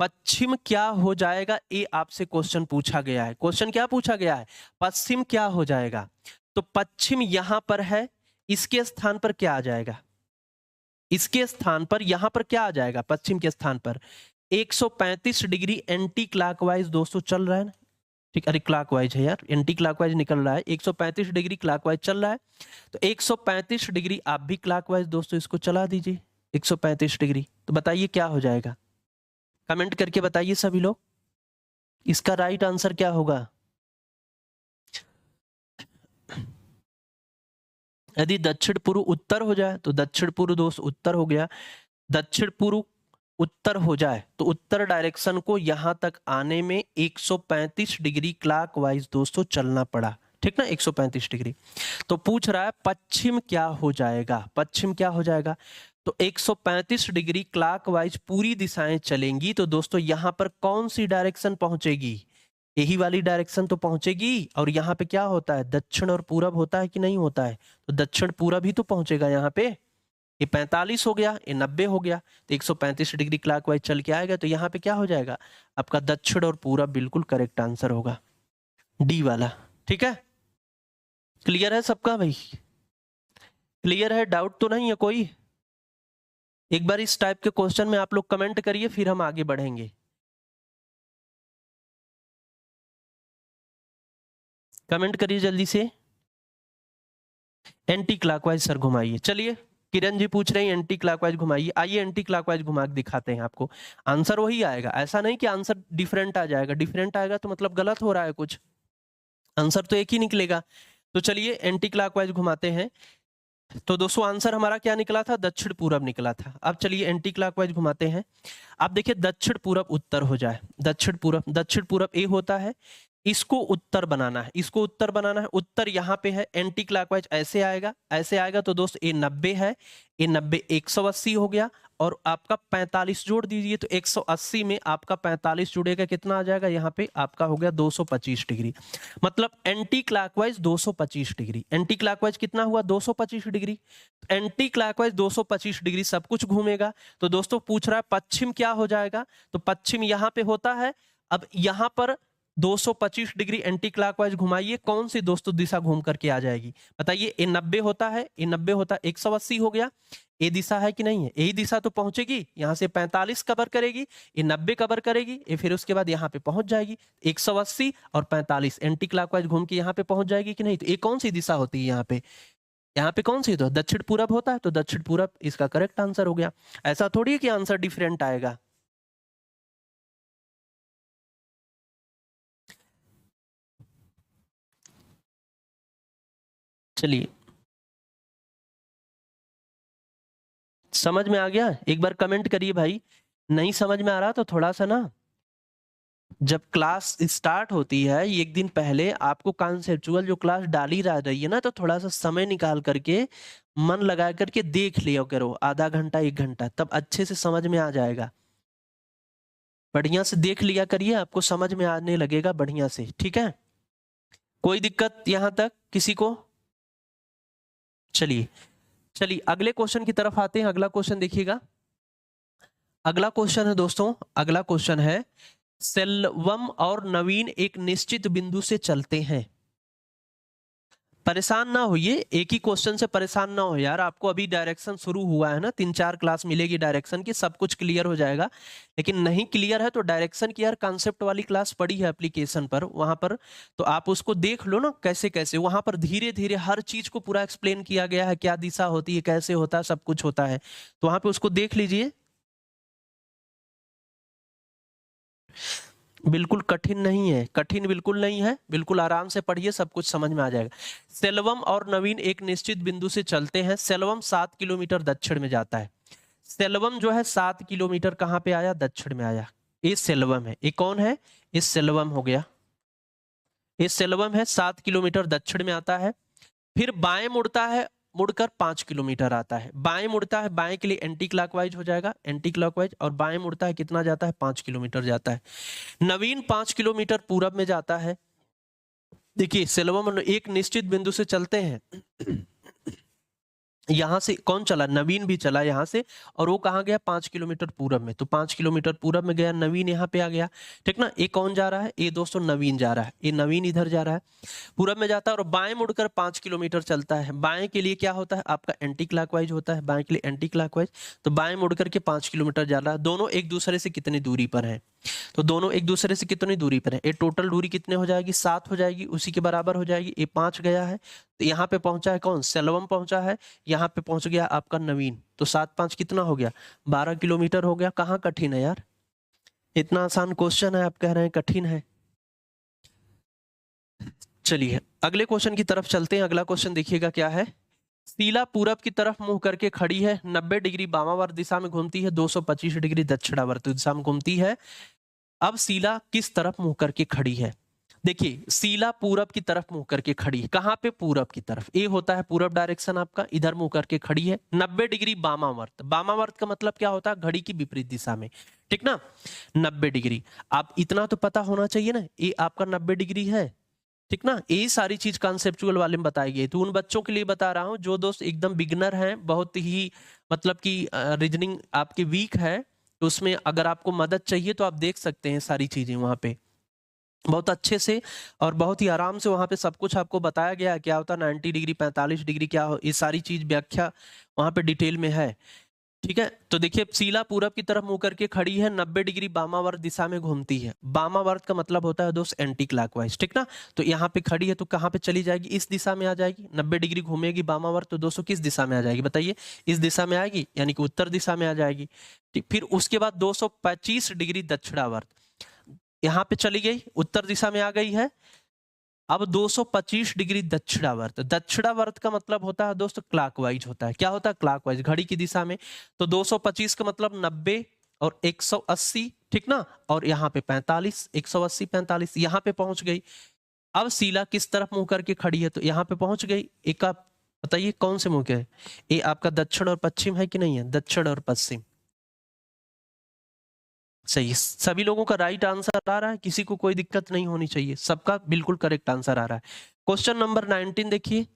पश्चिम क्या हो जाएगा, ये आपसे क्वेश्चन पूछा गया है। क्वेश्चन क्या पूछा गया है, पश्चिम क्या हो जाएगा। तो पश्चिम यहां पर है, इसके स्थान पर क्या आ जाएगा, इसके स्थान पर यहां पर क्या आ जाएगा, पश्चिम के स्थान पर 135 डिग्री एंटी क्लॉकवाइज दोस्तों चल रहा है ना, ठीक, अरे क्लॉकवाइज है यार, एंटी क्लॉकवाइज निकल रहा है, 135 डिग्री क्लॉकवाइज चल रहा है। तो 135 डिग्री आप भी क्लॉकवाइज दोस्तों इसको चला दीजिए 135 डिग्री। तो बताइए क्या हो जाएगा, कमेंट करके बताइए सभी लोग, इसका राइट आंसर क्या होगा। यदि दक्षिण पूर्व उत्तर हो जाए तो दक्षिण पूर्व दोस्त उत्तर हो गया, दक्षिण पूर्व उत्तर हो जाए तो उत्तर डायरेक्शन को यहां तक आने में 135 डिग्री क्लॉकवाइज दोस्तों चलना पड़ा, ठीक ना, 135 डिग्री। तो पूछ रहा है पश्चिम क्या हो जाएगा, पश्चिम क्या हो जाएगा। तो 135 डिग्री क्लॉकवाइज पूरी दिशाएं चलेंगी तो दोस्तों यहां पर कौन सी डायरेक्शन पहुंचेगी, यही वाली डायरेक्शन तो पहुंचेगी। और यहाँ पे क्या होता है, दक्षिण और पूरब होता है कि नहीं होता है, तो दक्षिण पूरब ही तो पहुंचेगा यहाँ पे। ये 45 हो गया, ये 90 हो गया, तो 135 डिग्री क्लॉकवाइज चल के आएगा, तो यहाँ पे क्या हो जाएगा आपका दक्षिण और पूरब, बिल्कुल करेक्ट आंसर होगा डी वाला। ठीक है, क्लियर है सबका भाई, क्लियर है, डाउट तो नहीं है कोई। एक बार इस टाइप के क्वेश्चन में आप लोग कमेंट करिए, फिर हम आगे बढ़ेंगे। कमेंट करिए जल्दी से, एंटी क्लॉकवाइज सर घुमाइए। चलिए किरण जी पूछ रहे हैं एंटी क्लॉकवाइज घुमाइए, आइए एंटी क्लॉकवाइज घुमा के दिखाते हैं आपको, आंसर वही आएगा। ऐसा नहीं कि आंसर डिफरेंट आ जाएगा, डिफरेंट आएगा तो मतलब गलत हो रहा है कुछ, आंसर तो एक ही निकलेगा। तो चलिए एंटी क्लॉकवाइज घुमाते हैं। तो दोस्तों आंसर हमारा क्या निकला था, दक्षिण पूरब निकला था। अब चलिए एंटी क्लॉकवाइज घुमाते हैं। आप देखिए दक्षिण पूरब उत्तर हो जाए, दक्षिण पूरब, दक्षिण पूरब ए होता है, इसको उत्तर बनाना है, इसको उत्तर बनाना है। उत्तर यहाँ पे है, एंटी क्लॉकवाइज ऐसे आएगा, ऐसे आएगा तो दोस्त ये 90 है, ये 90 180 हो गया, और आपका 45 जोड़ दीजिए तो 180 में आपका 45 जुड़ेगा, कितना आ जाएगा यहाँ पे आपका हो गया 225 डिग्री। मतलब anti clockwise 225 degree, anti clockwise कितना हुआ 225 डिग्री, एंटी क्लॉकवाइज 225 डिग्री सब कुछ घूमेगा। तो दोस्तों पूछ रहा है पश्चिम क्या हो जाएगा, तो पश्चिम यहाँ पे होता है। अब यहाँ पर 225 डिग्री एंटी क्लॉकवाइज घुमाइए, कौन सी दोस्तों दिशा घूम करके आ जाएगी बताइए। ये 90 होता है, ये 90 होता है, 180 हो गया, ये दिशा है कि नहीं है, यही दिशा तो पहुंचेगी, यहां से 45 कवर करेगी, ये 90 कवर करेगी, ये फिर उसके बाद यहाँ पे पहुंच जाएगी 180 और 45 एंटी क्लॉकवाइज घूम के यहाँ पे पहुंच जाएगी कि नहीं। तो ये कौन सी दिशा होती है यहाँ पे, यहाँ पे कौन सी, तो दक्षिण पूरब होता है, तो दक्षिण पूरब इसका करेक्ट आंसर हो गया। ऐसा थोड़ी है कि आंसर डिफरेंट आएगा। चलिए समझ में आ गया, एक बार कमेंट करिए भाई, नहीं समझ में आ रहा तो थोड़ा सा ना, जब क्लास स्टार्ट होती है एक दिन पहले आपको कॉन्सेप्चुअल जो क्लास डाली जा रही है ना, तो थोड़ा सा समय निकाल करके मन लगा करके देख लिया करो, आधा घंटा 1 घंटा, तब अच्छे से समझ में आ जाएगा। बढ़िया से देख लिया करिए, आपको समझ में आने लगेगा बढ़िया से। ठीक है, कोई दिक्कत यहां तक किसी को। चलिए चलिए अगले क्वेश्चन की तरफ आते हैं। अगला क्वेश्चन देखिएगा, अगला क्वेश्चन है दोस्तों, अगला क्वेश्चन है सेल्वम और नवीन एक निश्चित बिंदु से चलते हैं। परेशान ना होइए, एक ही क्वेश्चन से परेशान ना हो यार, आपको अभी डायरेक्शन शुरू हुआ है ना, 3-4 क्लास मिलेगी डायरेक्शन की, सब कुछ क्लियर हो जाएगा। लेकिन नहीं क्लियर है तो डायरेक्शन की यार कॉन्सेप्ट वाली क्लास पड़ी है एप्लीकेशन पर, वहां पर तो आप उसको देख लो ना, कैसे कैसे वहां पर धीरे धीरे हर चीज को पूरा एक्सप्लेन किया गया है, क्या दिशा होती है, कैसे होता है, सब कुछ होता है, तो वहां पे उसको देख लीजिए। बिल्कुल कठिन नहीं है, कठिन बिल्कुल नहीं है, बिल्कुल आराम से पढ़िए, सब कुछ समझ में आ जाएगा। सेल्वम और नवीन एक निश्चित बिंदु से चलते हैं, सेल्वम 7 किलोमीटर दक्षिण में जाता है। सेल्वम जो है 7 किलोमीटर कहां पे आया, दक्षिण में आया, ये सेल्वम है। ये कौन है, ये सेल्वम हो गया, ये सेल्वम है, 7 किलोमीटर दक्षिण में आता है। फिर बाएं मुड़ता है, मुड़कर 5 किलोमीटर आता है, बाएं मुड़ता है, बाएं के लिए एंटी क्लॉकवाइज हो जाएगा, एंटी क्लॉकवाइज, और बाएं मुड़ता है कितना जाता है, 5 किलोमीटर जाता है। नवीन 5 किलोमीटर पूरब में जाता है। देखिए सेल्वम एक निश्चित बिंदु से चलते हैं, यहाँ से कौन चला, नवीन भी चला यहाँ से, और वो कहाँ गया, 5 किलोमीटर पूरब में, तो 5 किलोमीटर पूरब में गया, नवीन यहाँ पे आ गया, ठीक ना। ये कौन जा रहा है, ये दोस्तों नवीन जा रहा है, ये नवीन इधर जा रहा है, पूरब में जाता है और बाएं मुड़कर 5 किलोमीटर चलता है। बाएं के लिए क्या होता है आपका, एंटी क्लॉकवाइज होता है, बाएं के लिए एंटी क्लॉकवाइज, तो बाएं मुड़कर के 5 किलोमीटर जा रहा है। दोनों एक दूसरे से कितनी दूरी पर है, तो दोनों एक दूसरे से कितनी दूरी पर है, ये टोटल दूरी कितने हो जाएगी, 7 हो जाएगी, उसी के बराबर हो जाएगी। ये 5 गया है, तो यहाँ पे पहुंचा है कौन, सेल्वम पहुंचा है, यहाँ पे पहुंच गया आपका नवीन, तो 7 5 कितना हो गया, 12 किलोमीटर हो गया। कहाँ कठिन है यार, इतना आसान क्वेश्चन है, आप कह रहे हैं कठिन है। चलिए अगले क्वेश्चन की तरफ चलते हैं। अगला क्वेश्चन देखिएगा क्या है, शीला पूरब की तरफ मुंह करके खड़ी है, 90 डिग्री वामावर्त दिशा में घूमती है, 225 डिग्री दक्षिणावर्त दिशा में घूमती है। अब शीला किस तरफ मुंह करके खड़ी है, देखिए शीला पूरब की तरफ मुंह करके खड़ी है, कहाँ पे, पूरब की तरफ, ये होता है पूरब डायरेक्शन आपका, इधर मुंह करके खड़ी है, 90 डिग्री वामावर्त, वामावर्त का मतलब क्या होता है, घड़ी की विपरीत दिशा में, ठीक ना, 90 डिग्री। आप इतना तो पता होना चाहिए ना, ये आपका 90 डिग्री है, ठीक ना। यही सारी चीज कॉन्सेप्चुअल वाले में बताई गई, तो उन बच्चों के लिए बता रहा हूं जो दोस्त एकदम बिगनर हैं, बहुत ही मतलब कि रीजनिंग आपकी वीक है, तो उसमें अगर आपको मदद चाहिए तो आप देख सकते हैं सारी चीजें वहां पे बहुत अच्छे से और बहुत ही आराम से, वहां पे सब कुछ आपको बताया गया है, क्या होता है 90 डिग्री 45 डिग्री क्या हो, ये सारी चीज व्याख्या वहां पे डिटेल में है, ठीक है। तो देखिए शीला पूरब की तरफ मुंह करके खड़ी है, 90 डिग्री वामावर्त दिशा में घूमती है, वामावर्त का मतलब होता है दोस्त एंटी क्लॉकवाइज, ठीक ना। तो यहाँ पे खड़ी है तो कहाँ पे चली जाएगी, इस दिशा में आ जाएगी, 90 डिग्री घूमेगी वामावर्त, तो दोस्तों किस दिशा में आ जाएगी बताइए, इस दिशा में आएगी, यानी कि उत्तर दिशा में आ जाएगी, ठीक। फिर उसके बाद 225 डिग्री दक्षिणावर्त, यहाँ पे चली गई, उत्तर दिशा में आ गई है। अब 225 डिग्री दक्षिणावर्त, दक्षिणावर्त का मतलब होता है दोस्तों क्लॉकवाइज होता है, क्या होता है, क्लॉकवाइज, घड़ी की दिशा में। तो 225 का मतलब 90 और 180, ठीक ना, और यहाँ पे 45, 180 45, यहाँ पे पहुंच गई। अब शीला किस तरफ मुंह करके खड़ी है, तो यहाँ पे पहुंच गई। एक आप बताइए कौन से मुंह के है, ये आपका दक्षिण और पश्चिम है कि नहीं है, दक्षिण और पश्चिम, सही, सभी लोगों का राइट आंसर आ रहा है, किसी को कोई दिक्कत नहीं होनी चाहिए, सबका बिल्कुल करेक्ट आंसर आ रहा है। क्वेश्चन नंबर 19 देखिए,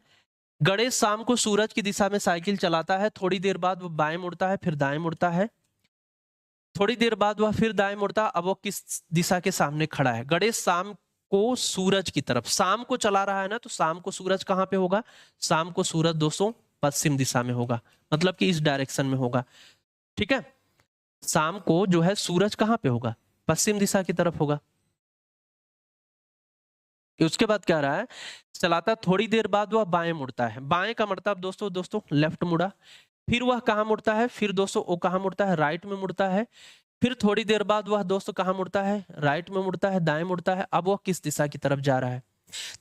गणेश शाम को सूरज की दिशा में साइकिल चलाता है, थोड़ी देर बाद वो बाएं मुड़ता है, फिर दाएं मुड़ता है, थोड़ी देर बाद वह फिर दाएं मुड़ता है। अब वो किस दिशा के सामने खड़ा है, गणेश शाम को सूरज की तरफ, शाम को चला रहा है ना, तो शाम को सूरज कहां पे होगा, शाम को सूरज दोस्तों पश्चिम दिशा में होगा, मतलब कि इस डायरेक्शन में होगा, ठीक है। शाम को जो है सूरज कहां पे होगा, पश्चिम दिशा की तरफ होगा। उसके बाद क्या रहा है, चलाता थोड़ी देर बाद वह बाएं मुड़ता है, बाएं का मतलब दोस्तों दोस्तों लेफ्ट मुड़ा, फिर वह कहां मुड़ता है, फिर दोस्तों वो कहां मुड़ता है, राइट में मुड़ता है, फिर थोड़ी देर बाद वह दोस्तों कहां मुड़ता है, राइट में मुड़ता है, दाएं मुड़ता है। अब वह किस दिशा की तरफ जा रहा है,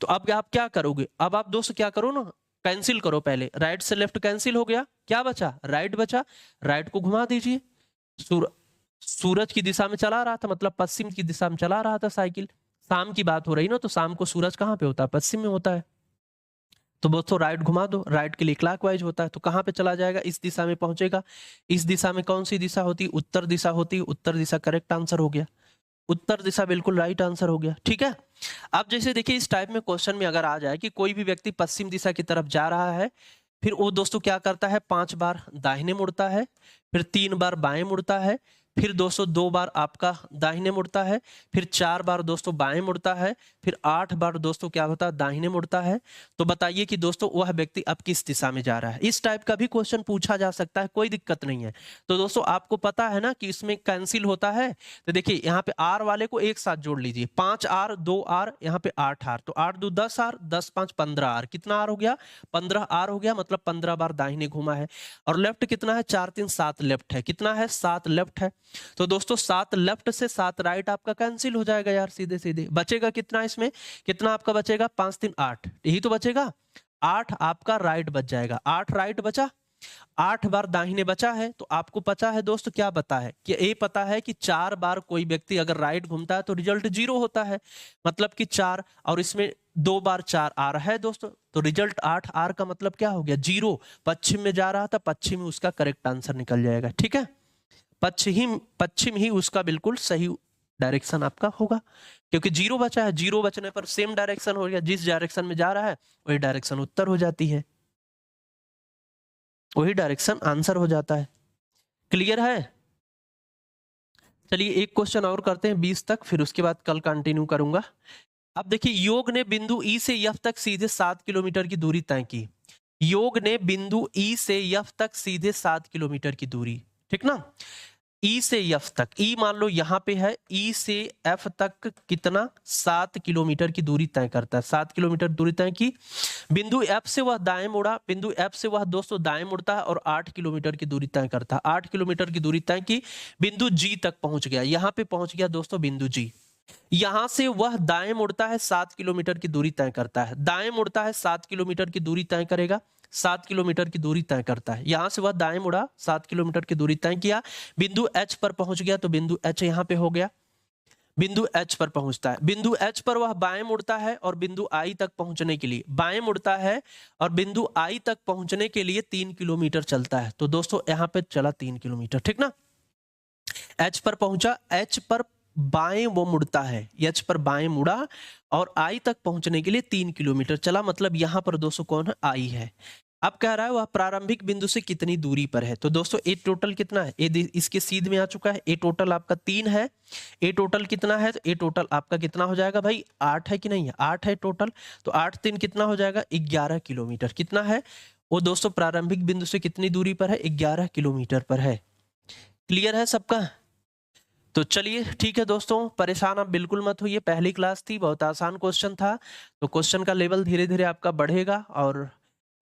तो अब आप क्या करोगे, अब आप दोस्तों क्या करो ना, कैंसिल करो, पहले राइट से लेफ्ट कैंसिल हो गया, क्या बचा, राइट बचा, राइट को घुमा दीजिए, सूरज की दिशा में चला रहा था, मतलब पश्चिम की दिशा में चला रहा था साइकिल, शाम की बात हो रही ना, तो शाम को सूरज कहाँ पे होता है, पश्चिम में होता है, तो दोस्तों राइट घुमा दो, राइट के लिए क्लॉकवाइज होता है, तो कहाँ पे चला जाएगा, इस दिशा में पहुंचेगा। इस दिशा में कौन सी दिशा होती है, उत्तर दिशा होती है, उत्तर दिशा करेक्ट आंसर हो गया, उत्तर दिशा बिल्कुल राइट आंसर हो गया, ठीक है। अब जैसे देखिए इस टाइप में क्वेश्चन में अगर आ जाए कि कोई भी व्यक्ति पश्चिम दिशा की तरफ जा रहा है, फिर वो दोस्तों क्या करता है, 5 बार दाहिने मुड़ता है, फिर 3 बार बाएं मुड़ता है, फिर दोस्तों 2 बार आपका दाहिने मुड़ता है, फिर 4 बार दोस्तों बाएं मुड़ता है, फिर 8 बार दोस्तों क्या होता है, दाहिने मुड़ता है। तो बताइए कि दोस्तों वह व्यक्ति अब किस दिशा में जा रहा है, इस टाइप का भी क्वेश्चन पूछा जा सकता है, कोई दिक्कत नहीं है। तो दोस्तों आपको पता है ना कि इसमें कैंसिल होता है, तो देखिए यहाँ पे आर वाले को एक साथ जोड़ लीजिए, 5 आर 2 आर, यहाँ पे 8 आर, तो 8 2 10 आर, 10 5 15 आर, कितना आर हो गया, 15 आर हो गया, मतलब 15 बार दाहिने घुमा है। और लेफ्ट कितना है, 4 3 7 लेफ्ट है, कितना है, 7 लेफ्ट है। तो दोस्तों 7 लेफ्ट से 7 राइट आपका कैंसिल हो जाएगा यार, सीधे सीधे बचेगा कितना, इसमें कितना आपका बचेगा, 5 3 8, यही तो बचेगा, 8 आपका राइट बच जाएगा, 8 राइट बचा, 8 बार दाहिने बचा है। तो आपको पता है दोस्तों, क्या पता है कि ये पता है कि 4 बार कोई व्यक्ति अगर राइट घूमता है तो रिजल्ट 0 होता है, मतलब कि 4, और इसमें 2 बार 4 आ रहा है दोस्तों, तो रिजल्ट 8 आर का मतलब क्या हो गया, 0, पश्चिम में जा रहा था, पश्चिम में उसका करेक्ट आंसर निकल जाएगा, ठीक है। पश्चिम ही उसका बिल्कुल सही डायरेक्शन आपका होगा, क्योंकि 0 बचा है, 0 बचने पर सेम डायरेक्शन हो गया, जिस डायरेक्शन में जा रहा है वही डायरेक्शन उत्तर हो जाती है। वही डायरेक्शन आंसर हो जाता है। क्लियर है? चलिए एक क्वेश्चन और करते हैं 20 तक, फिर उसके बाद कल कंटिन्यू करूंगा। अब देखिए, योग ने बिंदु ई से एफ तक सीधे 7 किलोमीटर की दूरी तय की। योग ने बिंदु ई से एफ तक सीधे 7 किलोमीटर की दूरी, ठीक ना। ई से एफ तक, ई मान लो यहाँ पे है, ई से एफ तक कितना, 7 किलोमीटर की दूरी तय करता है। 7 किलोमीटर दूरी तय की। बिंदु एफ से वह दाएं मुड़ा, बिंदु एफ से वह दोस्तों दाएं मुड़ता है और 8 किलोमीटर की दूरी तय करता है। 8 किलोमीटर की दूरी तय की, बिंदु जी तक पहुंच गया। यहाँ पे पहुंच गया दोस्तों बिंदु जी। यहां से वह दाएं मुड़ता है, 7 किलोमीटर की दूरी तय करता है। दाएं मुड़ता है, 7 किलोमीटर की दूरी तय करेगा, 7 किलोमीटर की दूरी तय करता है। यहां से वह दाएं मुड़ा, 7 किलोमीटर की दूरी तय किया, बिंदु एच पर पहुंच गया, तो बिंदु एच यहां पे हो गया। बिंदु एच पर पहुंचता है, बिंदु एच पर वह बाएं मुड़ता है और बिंदु आई तक पहुंचने के लिए बाएं मुड़ता है और बिंदु आई तक पहुंचने के लिए 3 किलोमीटर चलता है। तो दोस्तों यहां पे चला 3 किलोमीटर, ठीक ना। एच पर पहुंचा, एच पर बाएं वो मुड़ता है, एच पर बाएं मुड़ा और आई तक पहुंचने के लिए 3 किलोमीटर चला। मतलब यहां पर दोस्तों कौन है, आई है। अब कह रहा है वह प्रारंभिक बिंदु से कितनी दूरी पर है। तो दोस्तों ए टोटल कितना है, ए इसके सीध में आ चुका है। ए टोटल आपका 3 है। ए टोटल कितना है, तो ए टोटल आपका कितना हो जाएगा भाई, 8 है कि नहीं है, 8 है टोटल। तो 8 3 कितना हो जाएगा, 11 किलोमीटर। कितना है वो दोस्तों, प्रारंभिक बिंदु से कितनी दूरी पर है, 11 किलोमीटर पर है। क्लियर है सबका? तो चलिए ठीक है दोस्तों, परेशान आप बिल्कुल मत होइए। पहली क्लास थी, बहुत आसान क्वेश्चन था, तो क्वेश्चन का लेवल धीरे धीरे आपका बढ़ेगा और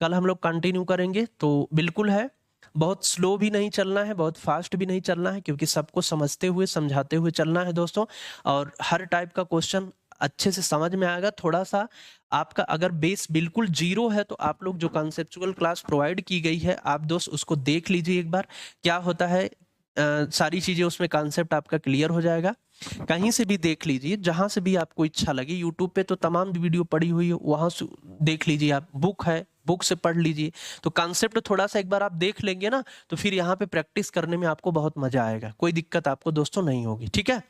कल हम लोग कंटिन्यू करेंगे। तो बिल्कुल है, बहुत स्लो भी नहीं चलना है, बहुत फास्ट भी नहीं चलना है, क्योंकि सबको समझते हुए समझाते हुए चलना है दोस्तों। और हर टाइप का क्वेश्चन अच्छे से समझ में आएगा। थोड़ा सा आपका अगर बेस बिल्कुल जीरो है, तो आप लोग जो कॉन्सेप्चुअल क्लास प्रोवाइड की गई है, आप दोस्त उसको देख लीजिए एक बार, क्या होता है। सारी चीजें उसमें कॉन्सेप्ट आपका क्लियर हो जाएगा। कहीं से भी देख लीजिए, जहां से भी आपको इच्छा लगे। यूट्यूब पे तो तमाम वीडियो पड़ी हुई है, वहां से देख लीजिए। आप बुक है, बुक से पढ़ लीजिए। तो कॉन्सेप्ट थोड़ा सा एक बार आप देख लेंगे ना, तो फिर यहाँ पे प्रैक्टिस करने में आपको बहुत मजा आएगा, कोई दिक्कत आपको दोस्तों नहीं होगी, ठीक है।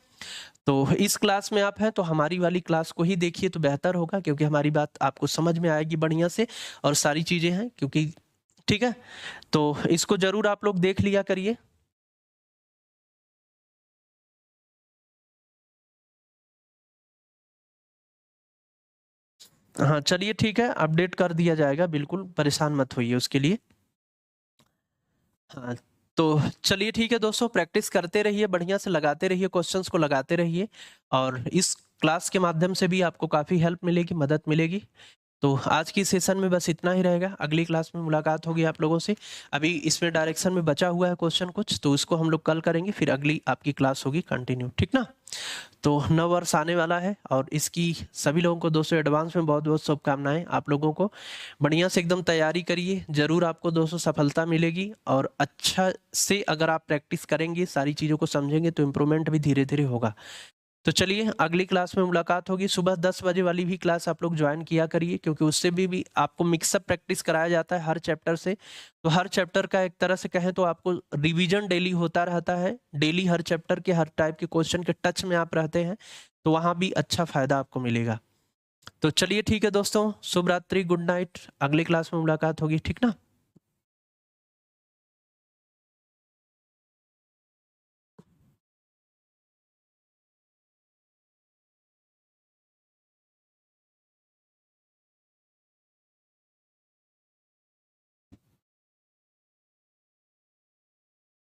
तो इस क्लास में आप हैं तो हमारी वाली क्लास को ही देखिए तो बेहतर होगा, क्योंकि हमारी बात आपको समझ में आएगी बढ़िया से और सारी चीजें हैं, क्योंकि ठीक है। तो इसको जरूर आप लोग देख लिया करिए। हाँ चलिए ठीक है, अपडेट कर दिया जाएगा, बिल्कुल परेशान मत होइए उसके लिए। हाँ तो चलिए ठीक है दोस्तों, प्रैक्टिस करते रहिए, बढ़िया से लगाते रहिए, क्वेश्चंस को लगाते रहिए। और इस क्लास के माध्यम से भी आपको काफ़ी हेल्प मिलेगी, मदद मिलेगी। तो आज की सेशन में बस इतना ही रहेगा। अगली क्लास में मुलाकात होगी आप लोगों से। अभी इसमें डायरेक्शन में बचा हुआ है क्वेश्चन कुछ, तो उसको हम लोग कल करेंगे, फिर अगली आपकी क्लास होगी कंटिन्यू, ठीक ना। तो नव वर्ष आने वाला है और इसकी सभी लोगों को दोस्तों एडवांस में बहुत बहुत शुभकामनाएं। आप लोगों को बढ़िया से एकदम तैयारी करिए, जरूर आपको दोस्तों सफलता मिलेगी। और अच्छा से अगर आप प्रैक्टिस करेंगे, सारी चीज़ों को समझेंगे, तो इम्प्रूवमेंट भी धीरे धीरे होगा। तो चलिए अगली क्लास में मुलाकात होगी। सुबह 10 बजे वाली भी क्लास आप लोग ज्वाइन किया करिए, क्योंकि उससे भी आपको मिक्सअप प्रैक्टिस कराया जाता है हर चैप्टर से। तो हर चैप्टर का एक तरह से कहें तो आपको रिवीजन डेली होता रहता है। डेली हर चैप्टर के हर टाइप के क्वेश्चन के टच में आप रहते हैं, तो वहाँ भी अच्छा फायदा आपको मिलेगा। तो चलिए ठीक है दोस्तों, शुभ रात्रि, गुड नाइट। अगली क्लास में मुलाकात होगी, ठीक ना।